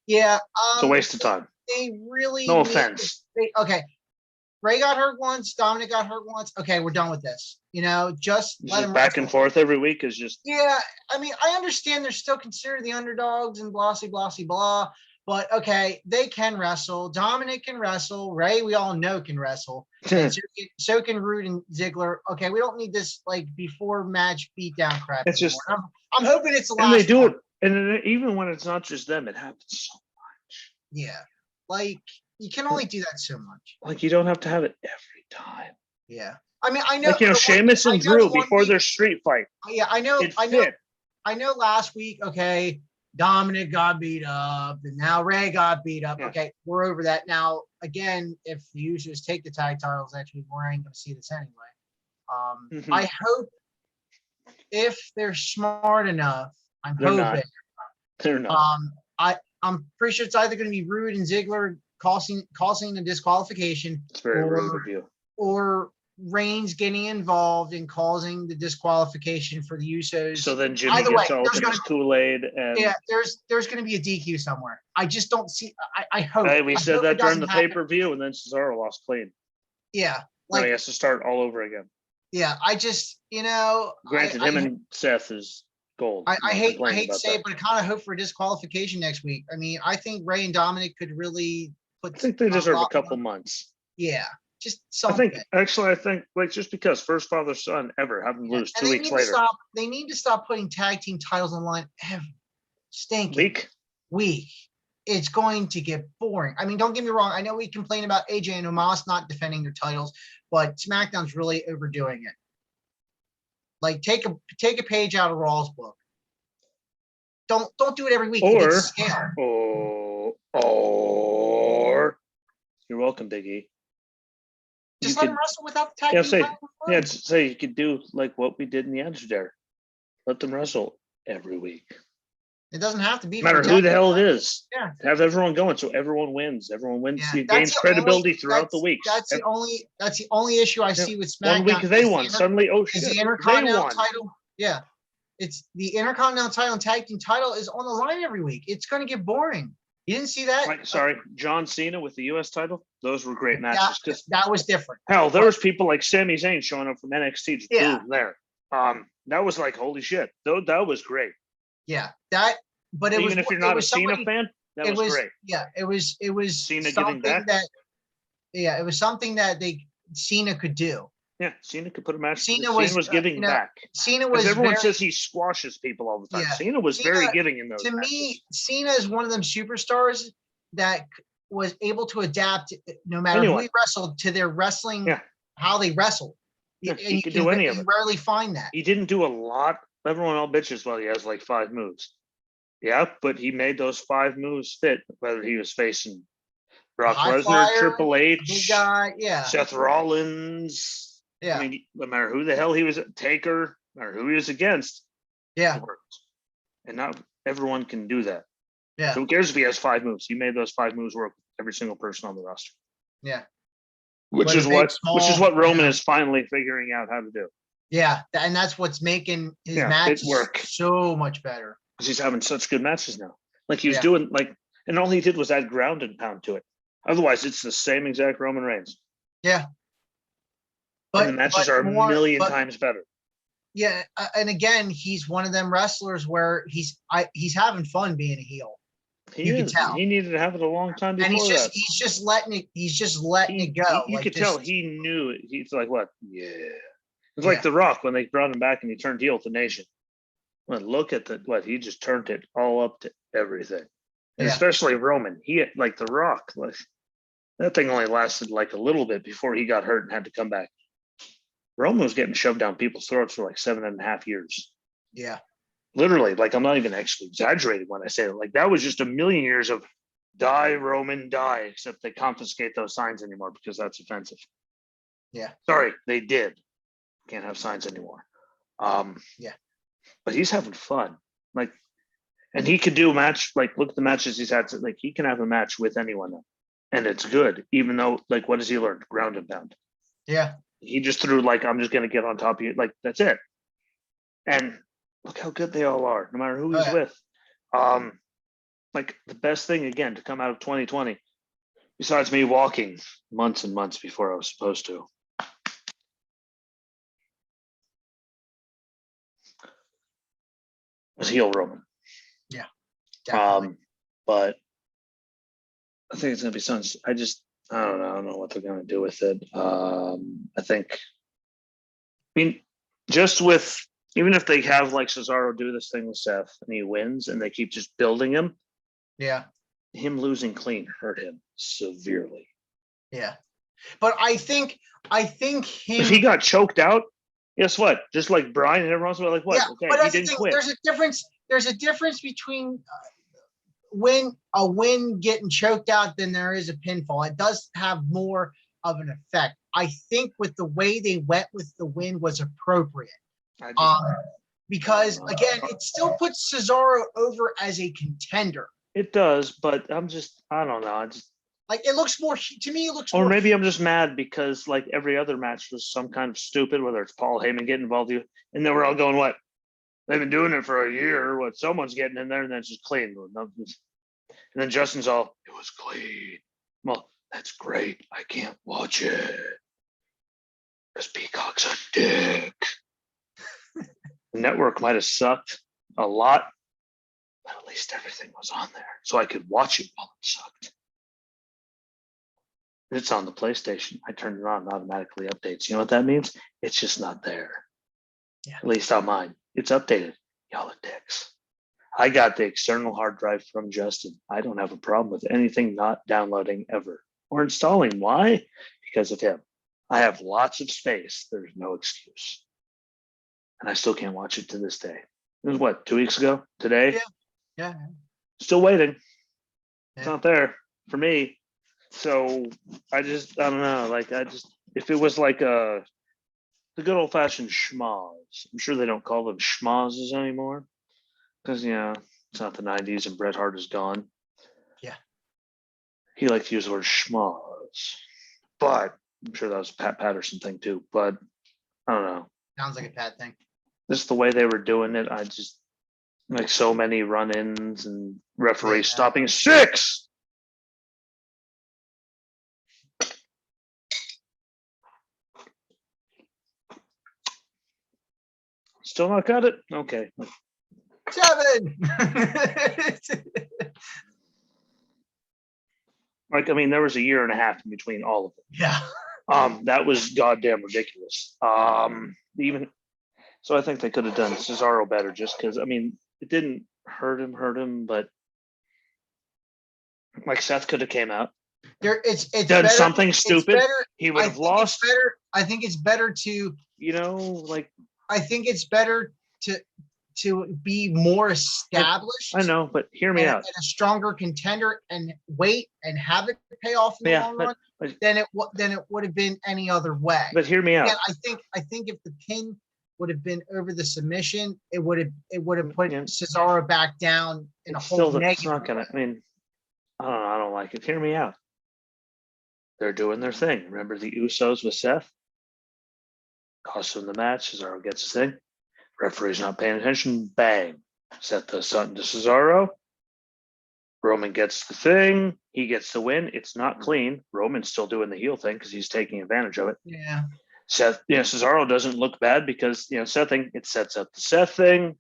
Yeah. It's a waste of time. They really. No offense. Okay. Ray got hurt once. Dominic got hurt once. Okay, we're done with this. Just let him back and forth every week is just. Yeah, I mean, I understand they're still considered the underdogs and blah, blah, blah, blah. But okay, they can wrestle. Dominic can wrestle. Ray, we all know, can wrestle. And so can Rude and Ziggler. Okay, we don't need this like before match beatdown crap It's anymore. just, I'm hoping it's the last. and they do one. it, and even when it's not just them, it happens so much. Yeah, like you can only do that so much. Like you don't have to have it every time. Yeah, I mean, I know. Like Sheamus and Drew before their street fight. Yeah, I know. I know. Last week, okay, Dominic got beat up, and now Ray got beat up. Yeah. Okay, we're over that now. Again, if the users take the tag titles next week, we ain't going to see this anyway. I hope if they're smart enough, They're hoping. They're not. I'm pretty sure it's either going to be Rude and Ziggler causing a disqualification. It's very rude of you. Or Reigns getting involved in causing the disqualification for the Usos. So then Jimmy gets all in his Kool-Aid, and there's going to be a DQ somewhere. I just don't see. I hope. Hey, we said that during the pay-per-view, and then Cesaro lost clean. Yeah, now he has to start all over again. Yeah, I just Granted, him and Seth is gold. I hate to say it, but I kind of hope for a disqualification next week. I mean, I think Ray and Dominic could really put. I think they deserve a couple months. Yeah. Just something. I think like just because first father son ever have them lose 2 weeks later. They need to stop putting tag team titles on the line every stinking week. It's going to get boring. I mean, don't get me wrong. I know we complain about AJ and Omos not defending their titles, but SmackDown's really overdoing it. Like take a page out of Raw's book. Don't do it every week. Or you're welcome, Big E. Just let him wrestle without the tag team title. Say you could do like what we did in the Attitude Era. Let them wrestle every week. It doesn't have to be. No matter who the hell it is. Yeah. Have everyone going so everyone wins. Everyone wins. Yeah. Gains credibility throughout the weeks. That's the only issue I see with SmackDown. 1 week they won. Suddenly, oh shit. The Intercontinental title. Yeah. It's the Intercontinental title and tag team title is on the line every week. It's going to get boring. You didn't see that? John Cena with the U.S. title. Those were great matches. That was different. Hell, there was people like Sami Zayn showing up from NXT to boom there. That was like holy shit. That was great. Yeah, but it even if you're not a Cena fan, that was great. Yeah, it was Cena giving back. It was something that Cena could do. Yeah, Cena could put a match. Cena was giving back. Cena was. Everyone says he squashes people all the time. Yeah, Cena was very giving in those. To me, Cena is one of them superstars that was able to adapt no matter who he wrestled to their wrestling, how they wrestled. Yeah, he could do any of it. You rarely find that. He didn't do a lot. Everyone all bitches. Well, he has like 5 moves. Yeah, but he made those 5 moves fit. Whether he was facing Brock Lesnar, Triple H, Seth Rollins. Yeah. I mean, no matter who the hell he was, Taker, no matter who he was against. Yeah. And not everyone can do that. Yeah. So who cares if he has 5 moves? He made those 5 moves work with every single person on the roster. Yeah. Which is what Roman is finally figuring out how to do. Yeah, and that's what's making his matches work so much better. Because he's having such good matches now. Like he was doing and all he did was add ground and pound to it. Otherwise, it's the same exact Roman Reigns. Yeah. And the matches are a million times better. Yeah, and again, he's one of them wrestlers where he's having fun being a heel. You can tell. He needed to have it a long time before and that. He's just letting it go. You could tell he knew it. He's like, what? Yeah. It's like The Rock when they brought him back and he turned heel with the Nation. Well, look at he just turned it all up to everything. And especially Roman. He like The Rock. That thing only lasted like a little bit before he got hurt and had to come back. Roman was getting shoved down people's throats for like 7.5 years. Yeah. Literally, like I'm not even actually exaggerating when I say it. Like that was just a million years of die, Roman, die, except they confiscate those signs anymore because that's offensive. Yeah. Sorry, they did. Can't have signs anymore. Yeah. But he's having fun. Like, and he could do a match, like look at the matches he's had. Like he can have a match with anyone. And it's good, even though like what does he learn? Ground and pound. Yeah. He just threw like I'm just gonna get on top of you. Like that's it. And look how good they all are, no matter who he's with. Like the best thing again to come out of 2020, besides me walking months and months before I was supposed to, was heel Roman. Yeah. Definitely. But I think it's gonna be Suns. I don't know. I don't know what they're gonna do with it. I think. I mean, just with even if they have like Cesaro do this thing with Seth and he wins, and they keep just building him. Yeah. Him losing clean hurt him severely. Yeah. But I think him. If he got choked out, guess what? Just like Brian and everyone's like, what? Yeah, Okay, but he that's the didn't thing. quit. There's a difference between a win getting choked out than there is a pinfall. It does have more of an effect. I think with the way they went with the win was appropriate. Because again, it still puts Cesaro over as a contender. It does, but I don't know. Like it looks more to me. It looks. Or maybe I'm just mad because like every other match was some kind of stupid, whether it's Paul Heyman getting involved, and then we're all going, what? They've been doing it for a year. What? Someone's getting in there, and then it's just clean. And then Justin's all, it was clean. Well, that's great. I can't watch it because Peacock's a dick. The network might have sucked a lot, but at least everything was on there, so I could watch it while it sucked. It's on the PlayStation. I turn it on, it automatically updates. You know what that means? It's just not there. Yeah. At least on mine. It's updated. Y'all are dicks. I got the external hard drive from Justin. I don't have a problem with anything not downloading ever or installing. Why? Because of him. I have lots of space. There's no excuse. And I still can't watch it to this day. It was what, 2 weeks ago? Today? Yeah. Still waiting. Yeah. It's not there for me. So I don't know. Like if it was like the good old fashioned schmoz, I'm sure they don't call them schmozes anymore because it's not the 90s and Bret Hart is gone. Yeah. He liked to use the word schmoz, but I'm sure that was a Pat Patterson thing too. But I don't know. Sounds like a Pat thing. Just the way they were doing it, I just like so many run-ins and referees stopping 6. Still not got it? Okay. 7. Like, I mean, there was a year and a half in between all of them. Yeah. That was goddamn ridiculous. Even so, I think they could have done Cesaro better just because, I mean, it didn't hurt him, but like Seth could have came out. It's done better, something stupid. He would have lost. I think it's better to, I think it's better to be more established. I know, but hear me out. And a stronger contender and wait and have it pay off in the long run than it would have been any other way. But hear me out. Again, I think if the pin would have been over the submission, it would have put Cesaro back down in a whole negative. It's not gonna. I mean, I don't know. I don't like it. Hear me out. They're doing their thing. Remember the Usos with Seth? Cost them the match. Cesaro gets his thing. Referee's not paying attention. Bang. Seth does something to Cesaro. Roman gets the thing. He gets the win. It's not clean. Roman's still doing the heel thing because he's taking advantage of it. Yeah. Seth, Cesaro doesn't look bad because, Seth thing, it sets up the Seth thing.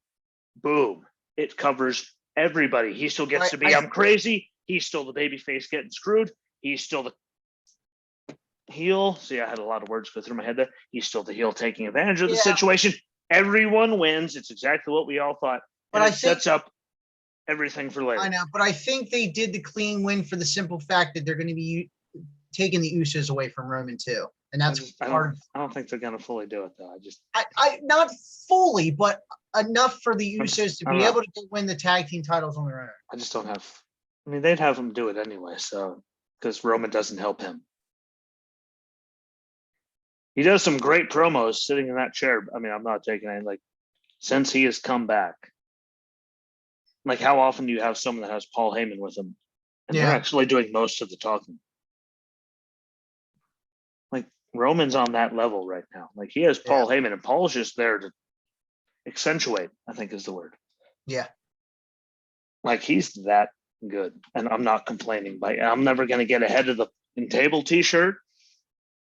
Boom. It covers everybody. He still gets to be, I'm crazy. He's still the babyface getting screwed. He's still the heel. See, I had a lot of words go through my head there. He's still the heel taking advantage of the situation. Everyone wins. It's exactly what we all thought. But it sets up everything for later. I know, but I think they did the clean win for the simple fact that they're going to be taking the Usos away from Roman too. And that's I don't think they're going to fully do it though. I not fully, but enough for the Usos to be able to win the tag team titles on their own. I just don't have. I mean, they'd have them do it anyway, so because Roman doesn't help him. He does some great promos sitting in that chair. I mean, I'm not taking it since he has come back. Like, how often do you have someone that has Paul Heyman with him, and they're actually doing most of the talking? Like, Roman's on that level right now. Like, he has Paul Heyman, and Paul's just there to accentuate, I think is the word. Yeah. Like, he's that good, and I'm not complaining. I'm never going to get ahead of the in-table T-shirt.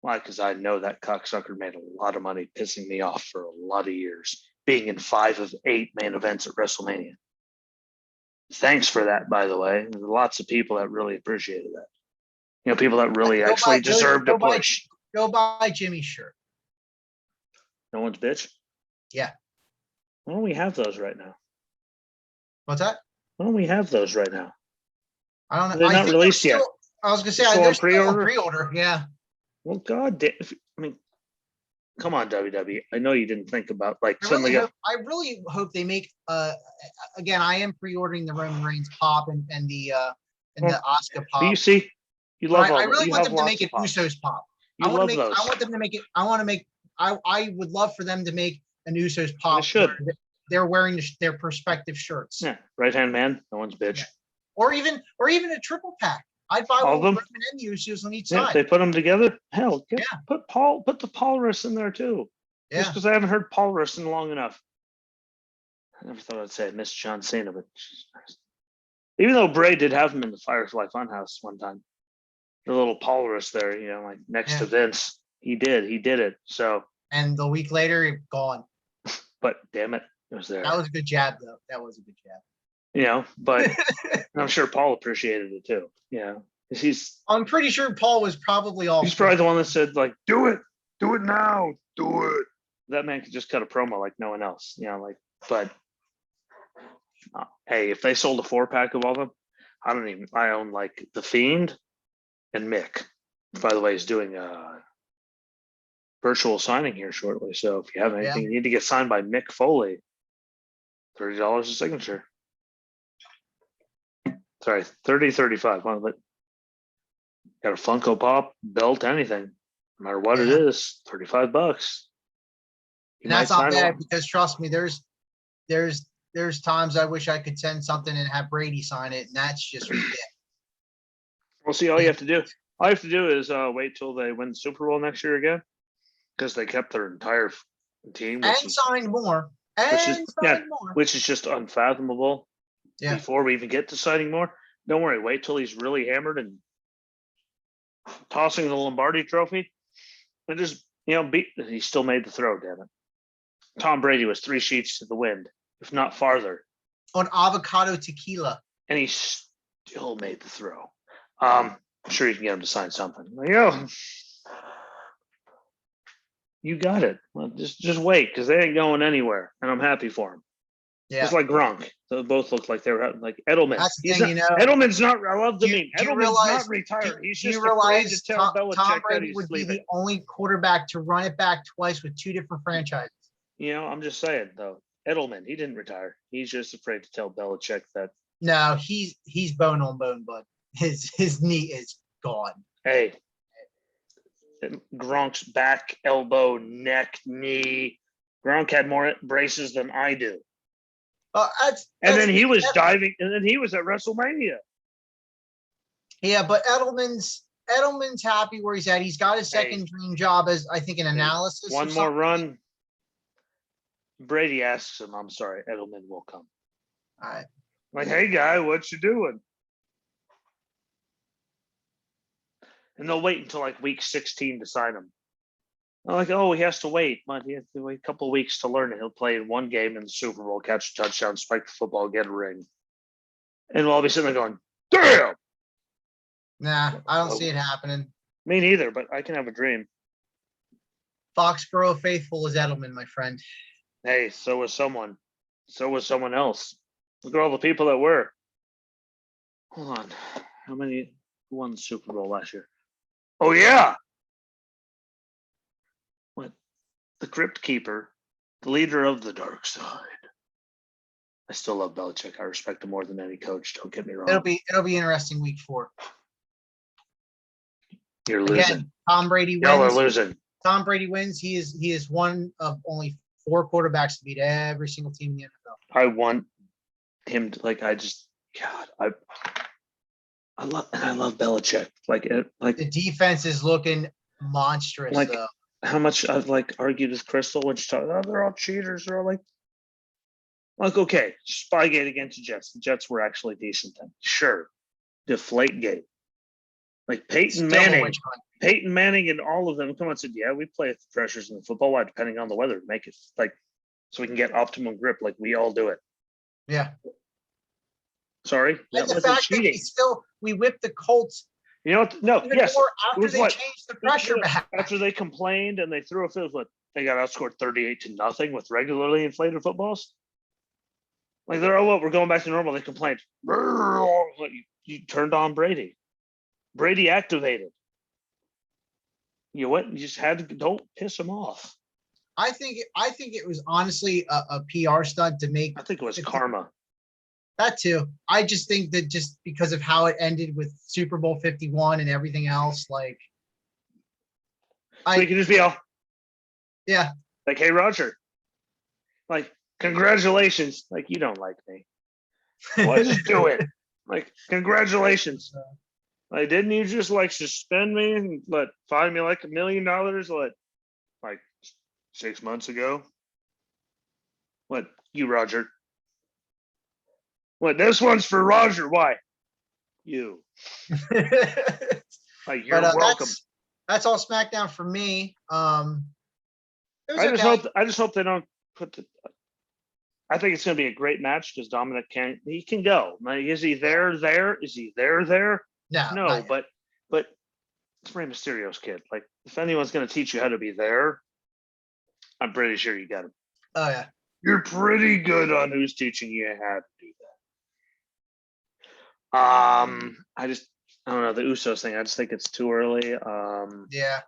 Why? Because I know that cocksucker made a lot of money pissing me off for a lot of years, being in 5 of 8 main events at WrestleMania. Thanks for that, by the way. There's lots of people that really appreciated that. You know, people that really actually deserve to push. Go buy Jimmy's shirt. No one's bitch? Yeah. Why don't we have those right now? What's that? Why don't we have those right now? I don't know. They're not released yet. I was gonna say Still they're on pre-order? pre-order. Yeah. Well, God damn. I mean, come on, WWE. I know you didn't think about like I really hope they make again, I am pre-ordering the Roman Reigns pop and the Asuka pop. You see, you love all I really want them to make it Usos pop. I want those. I want them to make it. I would love for them to make an Usos pop. They should. They're wearing their perspective shirts. Yeah, right hand man, no one's bitch. Yeah. Or even a triple pack. I'd buy all of them and the Usos on each side. They put them together. Hell, put the Paulrus in there too. Yeah. Just because I haven't heard Paulrus in long enough. I never thought I'd say I missed John Cena, but even though Bray did have him in the Firefly Funhouse one time, the little Paulrus there, you know, like next to Vince, he did it. So. And the week later, gone. But damn it, it was there. That was a good jab, though. That was a good jab. You know, but I'm sure Paul appreciated it too. You know, I'm pretty sure Paul was probably He's probably the one that said like, do it now, do it. That man could just cut a promo like no one else. You know, like, but hey, if they sold a 4-pack of all of them, I own like The Fiend and Mick. By the way, is doing a virtual signing here shortly. So if you have anything you need to get signed by Mick Foley, $30 a signature. Sorry, 30, 35. One of it. Got a Funko Pop, belt, anything. No matter what it is, $35. And that's not bad because trust me, there's times I wish I could send something and have Brady sign it, and that's just ridiculous. Well, see, all you have to do is wait till they win the Super Bowl next year again, because they kept their entire team and signed more. Which is just unfathomable. Yeah. Before we even get to signing more, don't worry. Wait till he's really hammered and tossing the Lombardi Trophy, and just he still made the throw. Damn it, Tom Brady was 3 sheets to the wind, if not farther, on avocado tequila, and he still made the throw. I'm sure you can get him to sign something. Like, you got it. Well, just wait, because they ain't going anywhere, and I'm happy for him. Yeah. It's like Gronk. They both look like they were like Edelman. That's the thing, Edelman's not. I love the meme. Edelman's not retired. He's just afraid to tell Belichick Tom Brady that he's would leaving. be the only quarterback to run it back twice with 2 different franchises. You know, I'm just saying though. Edelman, he didn't retire. He's just afraid to tell Belichick that. No, he's bone on bone, bud. His knee is gone. Hey, Gronk's back, elbow, neck, knee. Gronk had more braces than I do. And then he was diving, and then he was at WrestleMania. Yeah, but Edelman's happy where he's at. He's got his second dream job as, I think, an analysis. One more run. Brady asks him, I'm sorry, Edelman will come. All right. Like, hey, guy, what you doing? And they'll wait until like week 16 to sign him. I'm like, oh, he has to wait. He has to wait a couple of weeks to learn it. He'll play in 1 game in the Super Bowl, catch a touchdown, spike the football, get a ring. And we'll all be sitting there going, damn! Nah, I don't see it happening. Me neither, but I can have a dream. Foxborough faithful is Edelman, my friend. Hey, so was someone. So was someone else. Look at all the people that were. Hold on. Who won the Super Bowl last year? Oh, yeah! What? The Crypt Keeper, the leader of the dark side. I still love Belichick. I respect him more than any coach. Don't get me wrong. It'll be interesting week 4. You're losing. Again, Tom Brady wins. Y'all are losing. Tom Brady wins. He is one of only 4 quarterbacks to beat every single team in the NFL. I want him to I love Belichick. Like the defense is looking monstrous. Like though. How much I've argued with Crystal when she talked, oh, they're all cheaters. They're all like, okay, Spygate against the Jets. The Jets were actually decent then. Sure. Deflategate. Like Peyton Manning and all of them come on and said, yeah, we play with the pressures in the football, why, depending on the weather, to make it so we can get optimum grip, like we all do it. Yeah. Sorry, And that the wasn't fact that cheating. we whipped the Colts You know, no, even yes, more it after was they what changed the pressure back. after they complained and they threw a field. What they got outscored 38-0 with regularly inflated footballs. Like they're what we're going back to normal. They complained. You turned on Brady. Brady activated. You what? You just had to don't piss him off. I think it was honestly a PR stunt to make. I think it was karma. That too. I just think that just because of how it ended with Super Bowl 51 and everything else, like so you can just be all, yeah, like, hey Roger, like congratulations. Like you don't like me. Well, just do it. Like congratulations. Like didn't you just like suspend me and fine me like $1 million? Like 6 months ago? What you Roger? What this one's for Roger? Why? You. Like you're welcome. That's all SmackDown for me. I just hope they don't put the. I think it's going to be a great match because Dominic can go. Like, is he there? Is he there? No, but it's Rey Mysterio's kid. Like, if anyone's going to teach you how to be there, I'm pretty sure you got him. Oh yeah, you're pretty good on who's teaching you how to do that. I don't know the Usos thing. I just think it's too early. Yeah.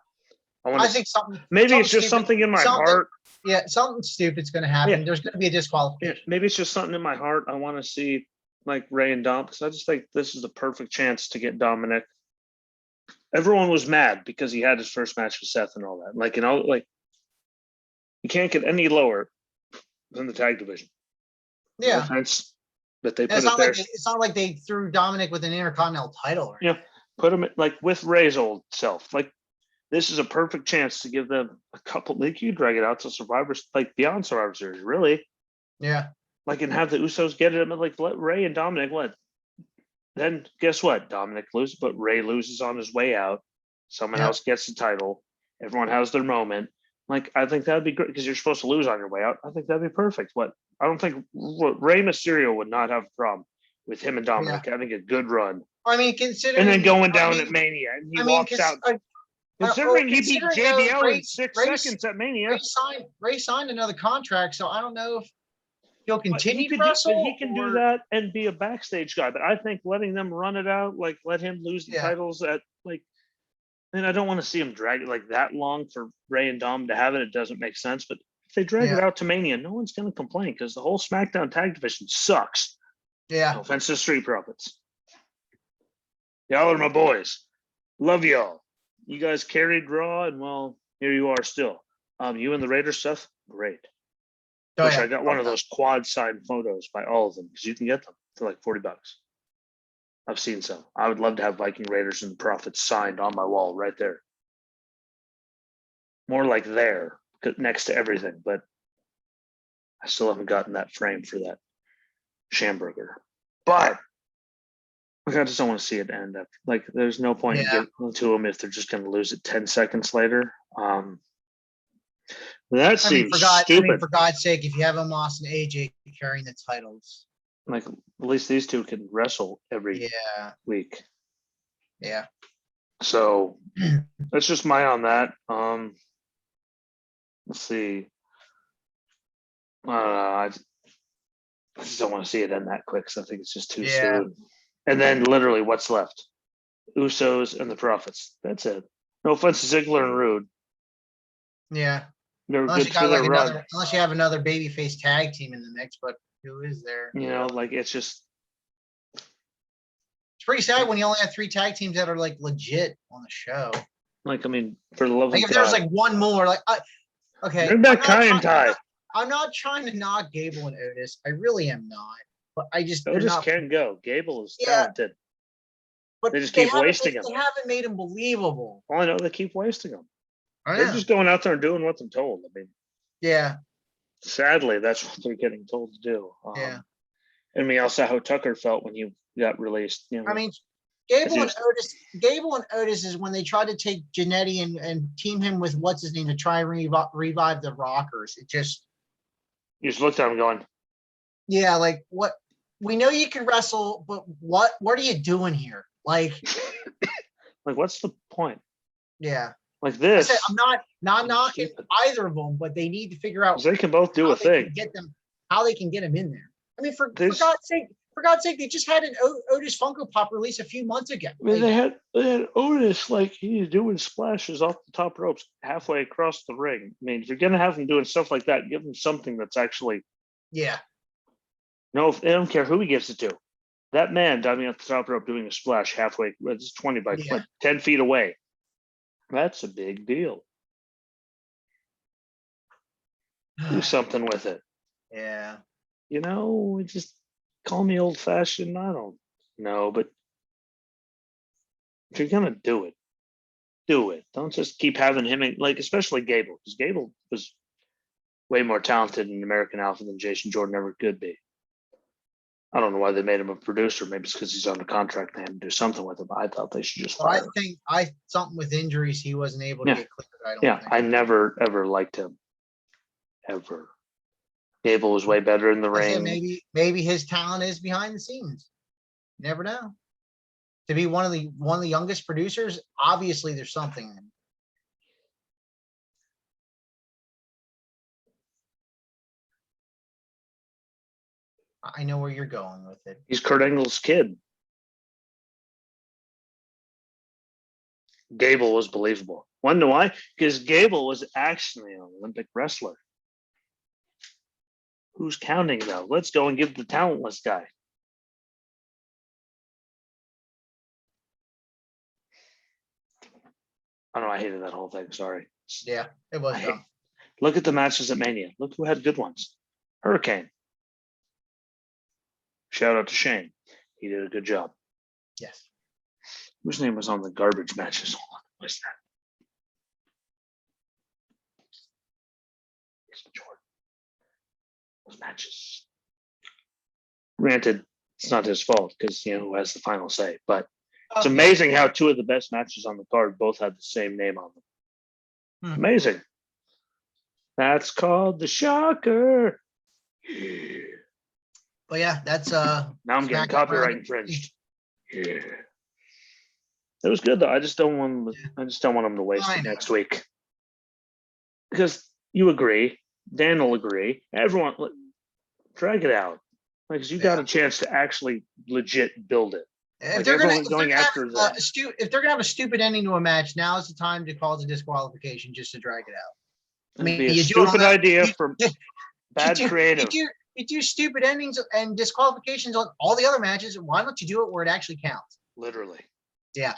I think maybe it's just something in my heart. Yeah, something stupid's going to happen. Yeah. There's going to be a disqualification. Yeah, maybe it's just something in my heart. I want to see like Ray and Dom because I just think this is the perfect chance to get Dominic. Everyone was mad because he had his first match with Seth and all that. Like, you know, like you can't get any lower than the tag division. Yeah. No offense, but they put it's not like they threw Dominic with an Intercontinental title. Yeah, put him like with Ray's old self. Like this is a perfect chance to give them a couple. Like you drag it out to Survivors, like beyond Survivor Series, really. Yeah. Like and have the Usos get it. Like let Ray and Dominic let. Then guess what? Dominic loses, but Ray loses on his way out. Someone else gets the title. Everyone has their moment. Like I think that'd be great because you're supposed to lose on your way out. I think that'd be perfect. I don't think Rey Mysterio would not have a problem with him and Dominic having a good run. I mean, considering and then going down at Mania and he walks out. Considering he beat JBL in 6 seconds at Mania. Ray signed another contract, so I don't know if he'll continue to wrestle. But he can do that and be a backstage guy. But I think letting them run it out, like let him lose the titles at like. And I don't want to see him drag it like that long for Ray and Dom to have it. It doesn't make sense. But if they drag it out to Mania, no one's going to complain because the whole SmackDown tag division sucks. Yeah. No offense to Street Profits. Y'all are my boys. Love y'all. You guys carried Raw, and well, here you are still. You and the Raiders stuff, great. Wish I got one of those quad signed photos by all of them because you can get them for like $40. I've seen some. I would love to have Viking Raiders and the Profits signed on my wall right there. More like there, next to everything, but I still haven't gotten that frame for that Schamberger. But I just don't want to see it end up. Like, there's no point in giving to them if they're just going to lose it 10 seconds later. That seems stupid. For God's sake, if you have Omos and AJ carrying the titles. Like, at least these two can wrestle every week. Yeah. So that's just my on that. Let's see. I just don't want to see it end that quick. So I think it's just too soon. And then literally what's left? Usos and the Profits. That's it. No offense to Ziggler and Rude. Yeah. Unless you have another babyface tag team in the mix, but who is there? You know, like it's just. It's pretty sad when you only have 3 tag teams that are like legit on the show. Like, I mean, for the love of God. Like if there's like one more, like, okay. Bring back Kai and Ty. I'm not trying to knock Gable and Otis. I really am not. But I just Otis can't go. Gable is talented. But they just keep wasting him. They haven't made him believable. Well, I know they keep wasting him. They're just going out there and doing what they're told. I mean, sadly, that's what they're getting told to do. And we also how Tucker felt when he got released. You know, I mean, Gable and Otis is when they tried to take Jannetty and team him with what's his name to try and revive the Rockers. It just you just looked at him going, like what we know you can wrestle, but what are you doing here? Like, like, what's the point? Yeah. Like this. I said, I'm not knocking either of them, but they need to figure out they can both do a thing. How they can get them in there. I mean, for God's sake, they just had an Otis Funko Pop release a few months ago. I mean, they had Otis, like, he's doing splashes off the top ropes halfway across the ring. I mean, if you're gonna have him doing stuff like that, give him something that's actually. Yeah. No, they don't care who he gives it to. That man diving off the top rope doing a splash halfway, it's 20 by 10 feet away. That's a big deal. Do something with it. Yeah. You know, just call me old fashioned. I don't know, but if you're gonna do it, do it. Don't just keep having him in, like, especially Gable, because Gable was way more talented in American Alpha than Jason Jordan ever could be. I don't know why they made him a producer. Maybe it's because he's under contract and they had to do something with him. I thought they should just fire him. I think something with injuries, he wasn't able to get cleared. I never ever liked him. Ever. Gable was way better in the ring. Maybe his talent is behind the scenes. You never know. To be one of the youngest producers, obviously there's something. I know where you're going with it. He's Kurt Angle's kid. Gable was believable. Wonder why? Because Gable was actually an Olympic wrestler. Who's counting though? Let's go and give the talentless guy. I don't know. I hated that whole thing. Sorry. Yeah, it was. Look at the matches at Mania. Look who had good ones. Hurricane. Shout out to Shane. He did a good job. Yes. Whose name was on the garbage matches? What's that? Those matches. Granted, it's not his fault because, you know, who has the final say, but it's amazing how two of the best matches on the card both had the same name on them. Amazing. That's called the shocker. But yeah, that's now I'm getting copyright infringed. Yeah. It was good though. I just don't want them to waste it next week. Because you agree, Dan will agree, everyone drag it out. Like, you got a chance to actually legit build it. If they're gonna have a stupid ending to a match, now is the time to call it a disqualification just to drag it out. I mean, a stupid idea for bad creative. You do stupid endings and disqualifications on all the other matches. Why don't you do it where it actually counts? Literally. Yeah.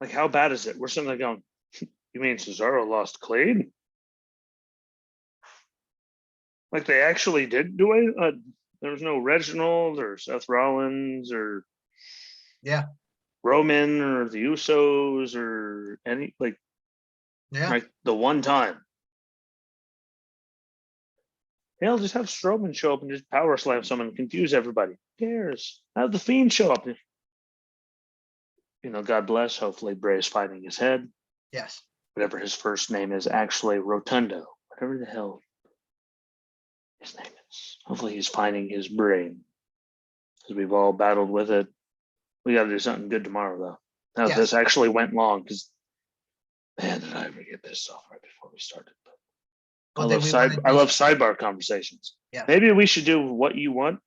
Like, how bad is it? We're sitting there going, you mean Cesaro lost clean? Like, they actually did do it? There was no Reginald or Seth Rollins or Roman or the Usos or any, like the one time. Hell, just have Strowman show up and just power slam someone and confuse everybody. Who cares? Have the Fiend show up. You know, God bless. Hopefully Bray is finding his head. Yes. Whatever his first name is, actually Rotundo. Whatever the hell his name is. Hopefully he's finding his brain. Because we've all battled with it. We got to do something good tomorrow, though. Now, this actually went long because, man, did I ever get pissed off right before we started. I love sidebar conversations. Yeah. Maybe we should do what you want,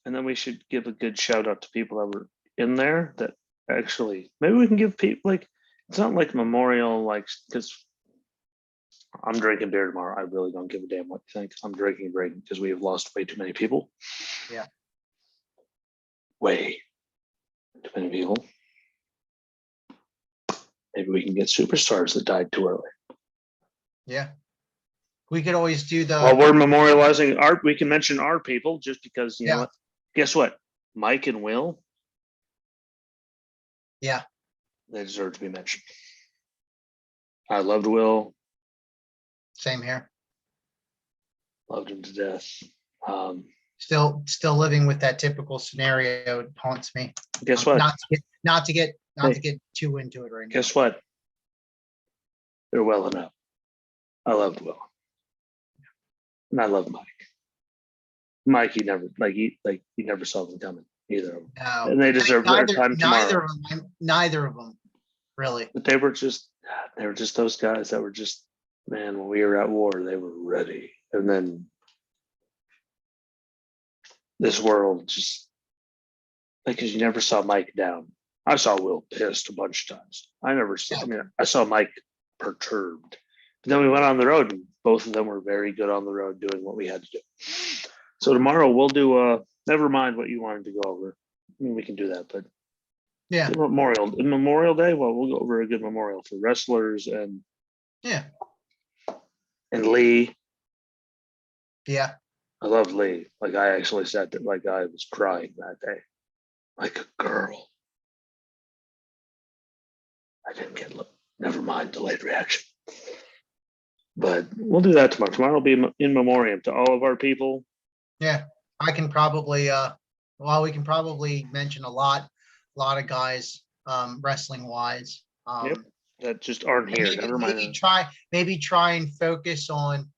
and then we should give a good shout out to people that were in there that actually, maybe we can give people, like, it's not like memorial, like, because I'm drinking beer tomorrow. I really don't give a damn what you think. I'm drinking because we have lost way too many people. Yeah. Way too many people. Maybe we can get superstars that died too early. Yeah. We could always do the. While we're memorializing art, we can mention our people just because, you know what? Guess what? Mike and Will. Yeah. They deserve to be mentioned. I loved Will. Same here. Loved him to death. Still living with that typical scenario. It haunts me. Guess what? Not to get too into it right now. Guess what? They're well enough. I loved Will. And I love Mike. Mikey never he never saw them coming either of them. No. And they deserve their time tomorrow. Neither of them, really. But they were just those guys that were just, man, when we were at war, they were ready. And then this world just, because you never saw Mike down. I saw Will pissed a bunch of times. I saw Mike perturbed. But then we went on the road, and both of them were very good on the road doing what we had to do. So tomorrow we'll do never mind what you wanted to go over. I mean, we can do that, but yeah, Memorial Day. Well, we'll go over a good memorial for wrestlers and Lee. Yeah, I love Lee. Like, I actually said that, like, I was crying that day, like a girl. I didn't get never mind delayed reaction. But we'll do that tomorrow. Tomorrow will be in memoriam to all of our people. Yeah, I can probably we can probably mention a lot of guys wrestling wise. Yep, that just aren't here. Never mind. Maybe try and focus on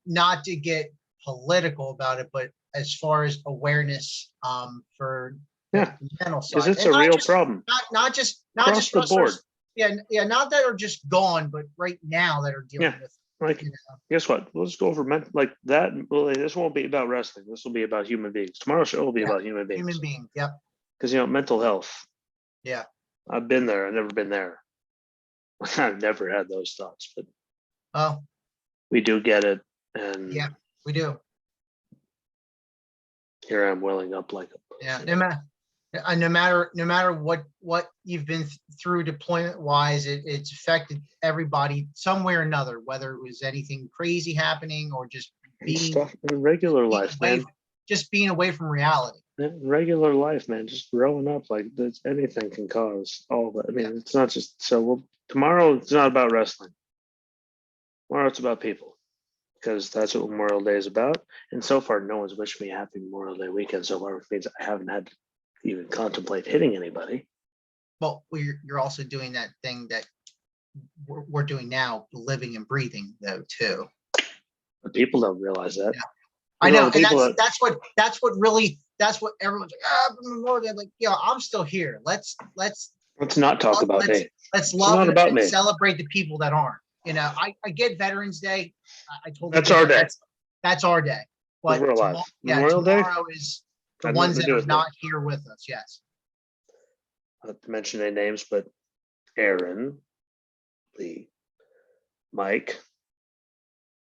not to get political about it, but as far as awareness for the mental side, because it's a real problem. Not just across the board. Yeah, not that are just gone, but right now that are dealing with. Like, guess what? We'll just go over like that. Well, this won't be about wrestling. This will be about human beings. Tomorrow's show will be about human beings. Human beings, yep. Because, mental health. Yeah. I've been there. I've never been there. I've never had those thoughts, but we do get it. And yeah, we do. Here I'm welling up like no matter what you've been through deployment wise, it's affected everybody some way or another, whether it was anything crazy happening or just being stuff in regular life, man. Just being away from reality. Regular life, man. Just growing up, like, anything can cause all that. I mean, it's not just tomorrow. It's not about wrestling. Tomorrow it's about people, because that's what Memorial Day is about. And so far, no one's wished me a happy Memorial Day weekend so far, which means I haven't had to even contemplate hitting anybody. Well, you're also doing that thing that we're doing now, living and breathing, though, too. But people don't realize that. Yeah. I know, and that's what everyone's like. Memorial Day, like, I'm still here. Let's not talk about me. Let's love and celebrate the people that aren't. I get Veterans Day. I told you that's our day. That's our day. But we're alive. Memorial Day is the ones that are not here with us. Yes. Not to mention their names, but Aaron, Lee, Mike,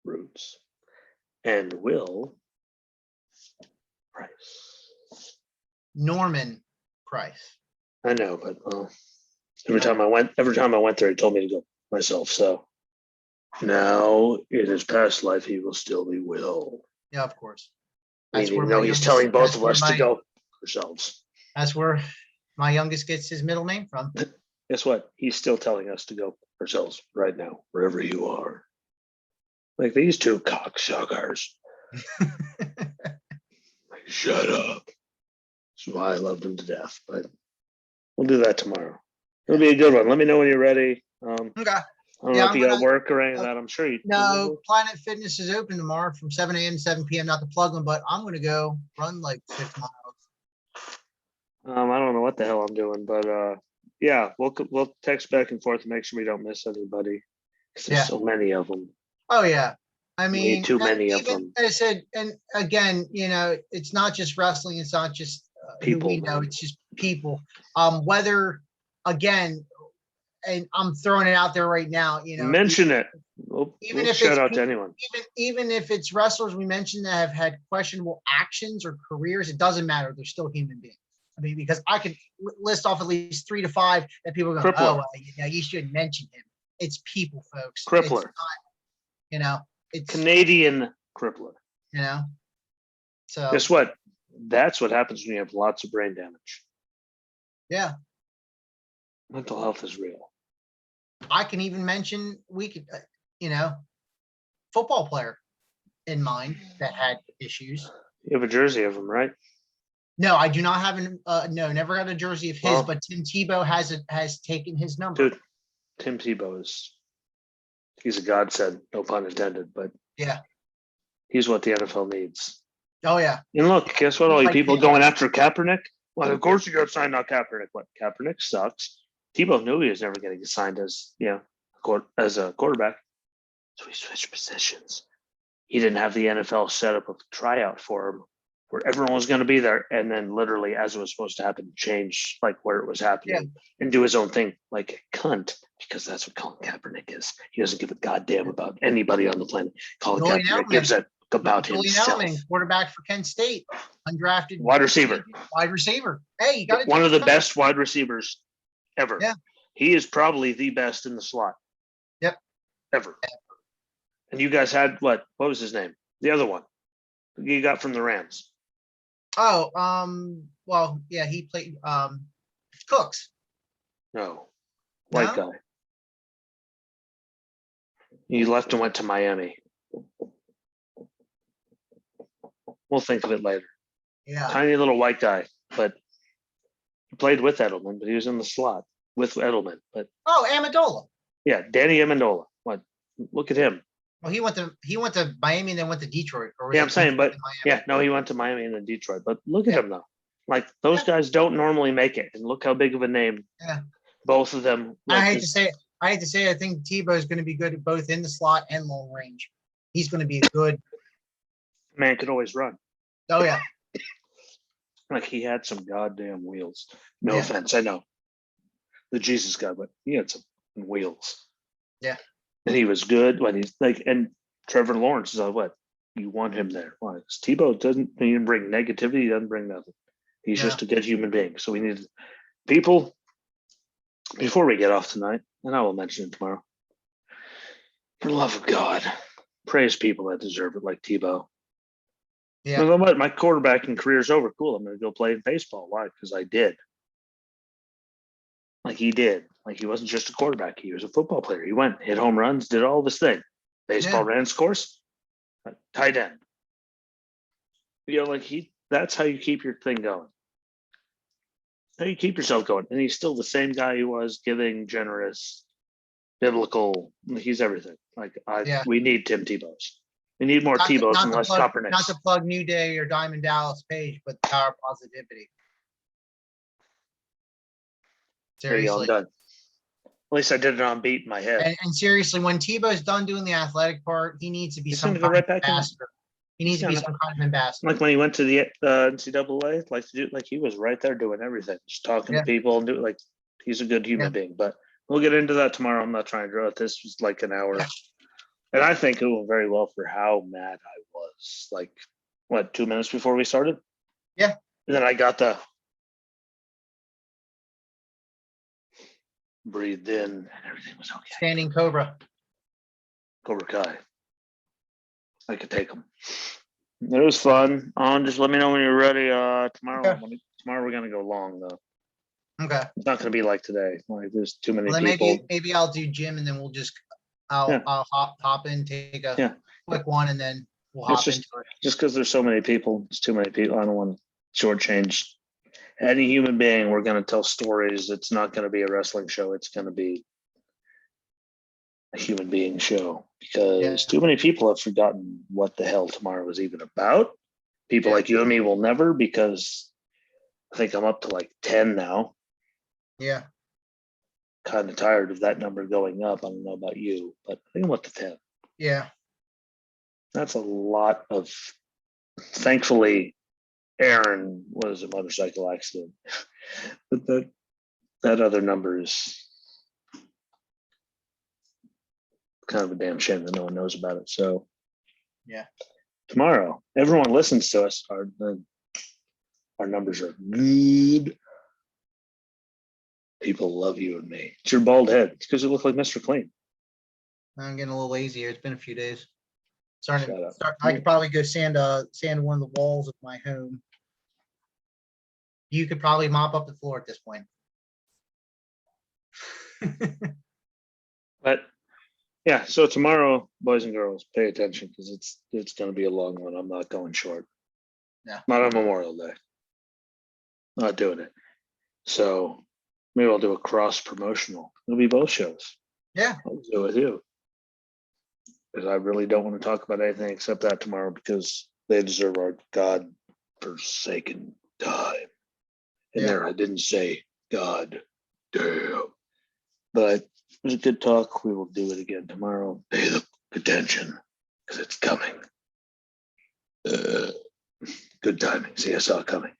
Roots, and Will Price. Norman Price. I know, but every time I went there, he told me to go myself. So now in his past life, he will still be Will. Yeah, of course. He's telling both of us to go ourselves. That's where my youngest gets his middle name from. Guess what? He's still telling us to go ourselves right now, wherever you are. Like, these two cocksuckers. Like, shut up. That's why I love them to death. But we'll do that tomorrow. It'll be a good one. Let me know when you're ready. Okay. I don't know if you got work or any of that. I'm sure you. No, Planet Fitness is open tomorrow from 7 a.m. to 7 p.m. Not to plug them, but I'm going to go run like 6 miles. I don't know what the hell I'm doing, but we'll text back and forth to make sure we don't miss anybody. There's so many of them. Oh yeah, I mean, too many of them. As I said, and again, it's not just wrestling. It's not just people. Who we know. It's just people. Whether again. And I'm throwing it out there right now. Mention it. Even if shout out to anyone. Even if it's wrestlers we mentioned that have had questionable actions or careers, it doesn't matter. They're still human beings. I mean, because I could list off at least 3 to 5 that people go, you should mention him. It's people, folks. Crippler. It's not, it's Canadian Crippler. So guess what? That's what happens when you have lots of brain damage. Yeah. Mental health is real. I can even mention football player in mind that had issues. You have a jersey of him, right? No, I do not have never got a jersey of his, but Tim Tebow has taken his number. Dude, Tim Tebow he's a godsend, no pun intended, but yeah, he's what the NFL needs. Oh yeah. And look, guess what? All you Like people Tebow. going after Kaepernick. Well, of course you're going to sign out Kaepernick. What? Kaepernick sucks. Tebow knew he was never going to get signed as as a quarterback, so he switched positions. He didn't have the NFL set up a tryout for him, where everyone was going to be there, and then literally, as it was supposed to happen, change like where it was happening and do his own thing, like a cunt, because that's what Colin Kaepernick is. He doesn't give a goddamn about anybody on the planet. Colin Kaepernick gives a about himself. Edelman, quarterback for Kent State, undrafted wide receiver. Hey, you got one of the best wide receivers ever. Yeah, he is probably the best in the slot. Yep, ever. And you guys had what? What was his name? The other one you got from the Rams. Oh, well, yeah, he played Cooks. No, white guy. He left and went to Miami. We'll think of it later. Yeah. Tiny little white guy, but he played with Edelman, but he was in the slot with Edelman. But Amendola. Yeah, Danny Amendola. What? Look at him. Well, he went to Miami and then went to Detroit. Yeah, I'm saying, but yeah, no, he went to Miami and then Detroit. But look at him though. Like those guys don't normally make it, and look how big of a name. Yeah. Both of them. Like I hate to say it. I think Tebow is going to be good at both in the slot and long range. He's going to be good. Man could always run. Oh yeah. Like he had some goddamn wheels. No offense, I know the Jesus guy, but he had some wheels. Yeah. And he was good when he's like, and Trevor Lawrence is like, what? You want him there? Why? Tebow doesn't even bring negativity. He doesn't bring nothing. He's just a good human being. So we need people. Before we get off tonight, and I will mention it tomorrow. For the love of God, praise people that deserve it, like Tebow. Yeah. You know what? My quarterbacking career is over. Cool. I'm going to go play baseball. Why? Because I did. Like he did. Like he wasn't just a quarterback. He was a football player. He went, hit home runs, did all this thing. Baseball ran his course. Tight end. You know, like that's how you keep your thing going. How you keep yourself going. And he's still the same guy he was, giving, generous, biblical. He's everything. Like we need Tim Tebow's. We need more Tebows and less Kaepernicks. Not to plug New Day or Diamond Dallas Page, but power of positivity. Seriously. I'm done. At least I did it on beat in my head. And seriously, when Tebow's done doing the athletic part, he needs to be some kind of ambassador. He needs to be some kind of ambassador. Like when he went to the NCAA, like he was right there doing everything, just talking to people and like he's a good human being. But we'll get into that tomorrow. I'm not trying to draw it. This was like an hour. Yeah. And I think it went very well for how mad I was. Like, what, 2 minutes before we started? Yeah. And then I got the breathed in and everything was okay. Standing Cobra. Cobra Kai. I could take them. It was fun. Just let me know when you're ready. Tomorrow. Okay. Tomorrow we're gonna go long though. Okay. It's not gonna be like today. Like there's too many people. Maybe I'll do gym and then we'll just I'll hop in, take a quick one, and then we'll hop into it. Just because there's so many people, it's too many people. I don't want to shortchange any human being. We're going to tell stories. It's not going to be a wrestling show. It's going to be a human being show because too many people have forgotten what the hell tomorrow was even about. People like you and me will never, because I think I'm up to like 10 now. Yeah. Kind of tired of that number going up. I don't know about you, but I think I'm up to 10. Yeah. That's a lot of, thankfully, Aaron was a motorcycle accident. But that other number is kind of a damn shame that no one knows about it. So tomorrow, everyone listens to us. Our numbers are good. People love you and me. It's your bald head. It's because you look like Mr. Clean. I'm getting a little lazy here. It's been a few days. I could probably go sand one of the walls of my home. You could probably mop up the floor at this point. But yeah, so tomorrow, boys and girls, pay attention because it's going to be a long one. I'm not going short. Yeah. Not on Memorial Day. Not doing it. So maybe I'll do a cross promotional. It'll be both shows. Yeah. I'll do it with you. Because I really don't want to talk about anything except that tomorrow, because They deserve our God-forsaken time. And there, I didn't say God damn. But it was a good talk. We will do it again tomorrow. Pay the attention because it's coming. Good timing. See, I saw it coming.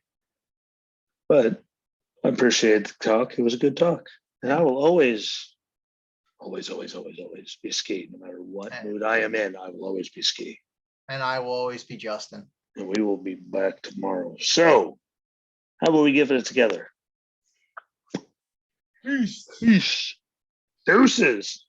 But I appreciate the talk. It was a good talk. And I will always be ski. No matter what mood I am in, I will always be ski. And I will always be Justin. And we will be back tomorrow. So, how about we give it together? Peace. Deuces.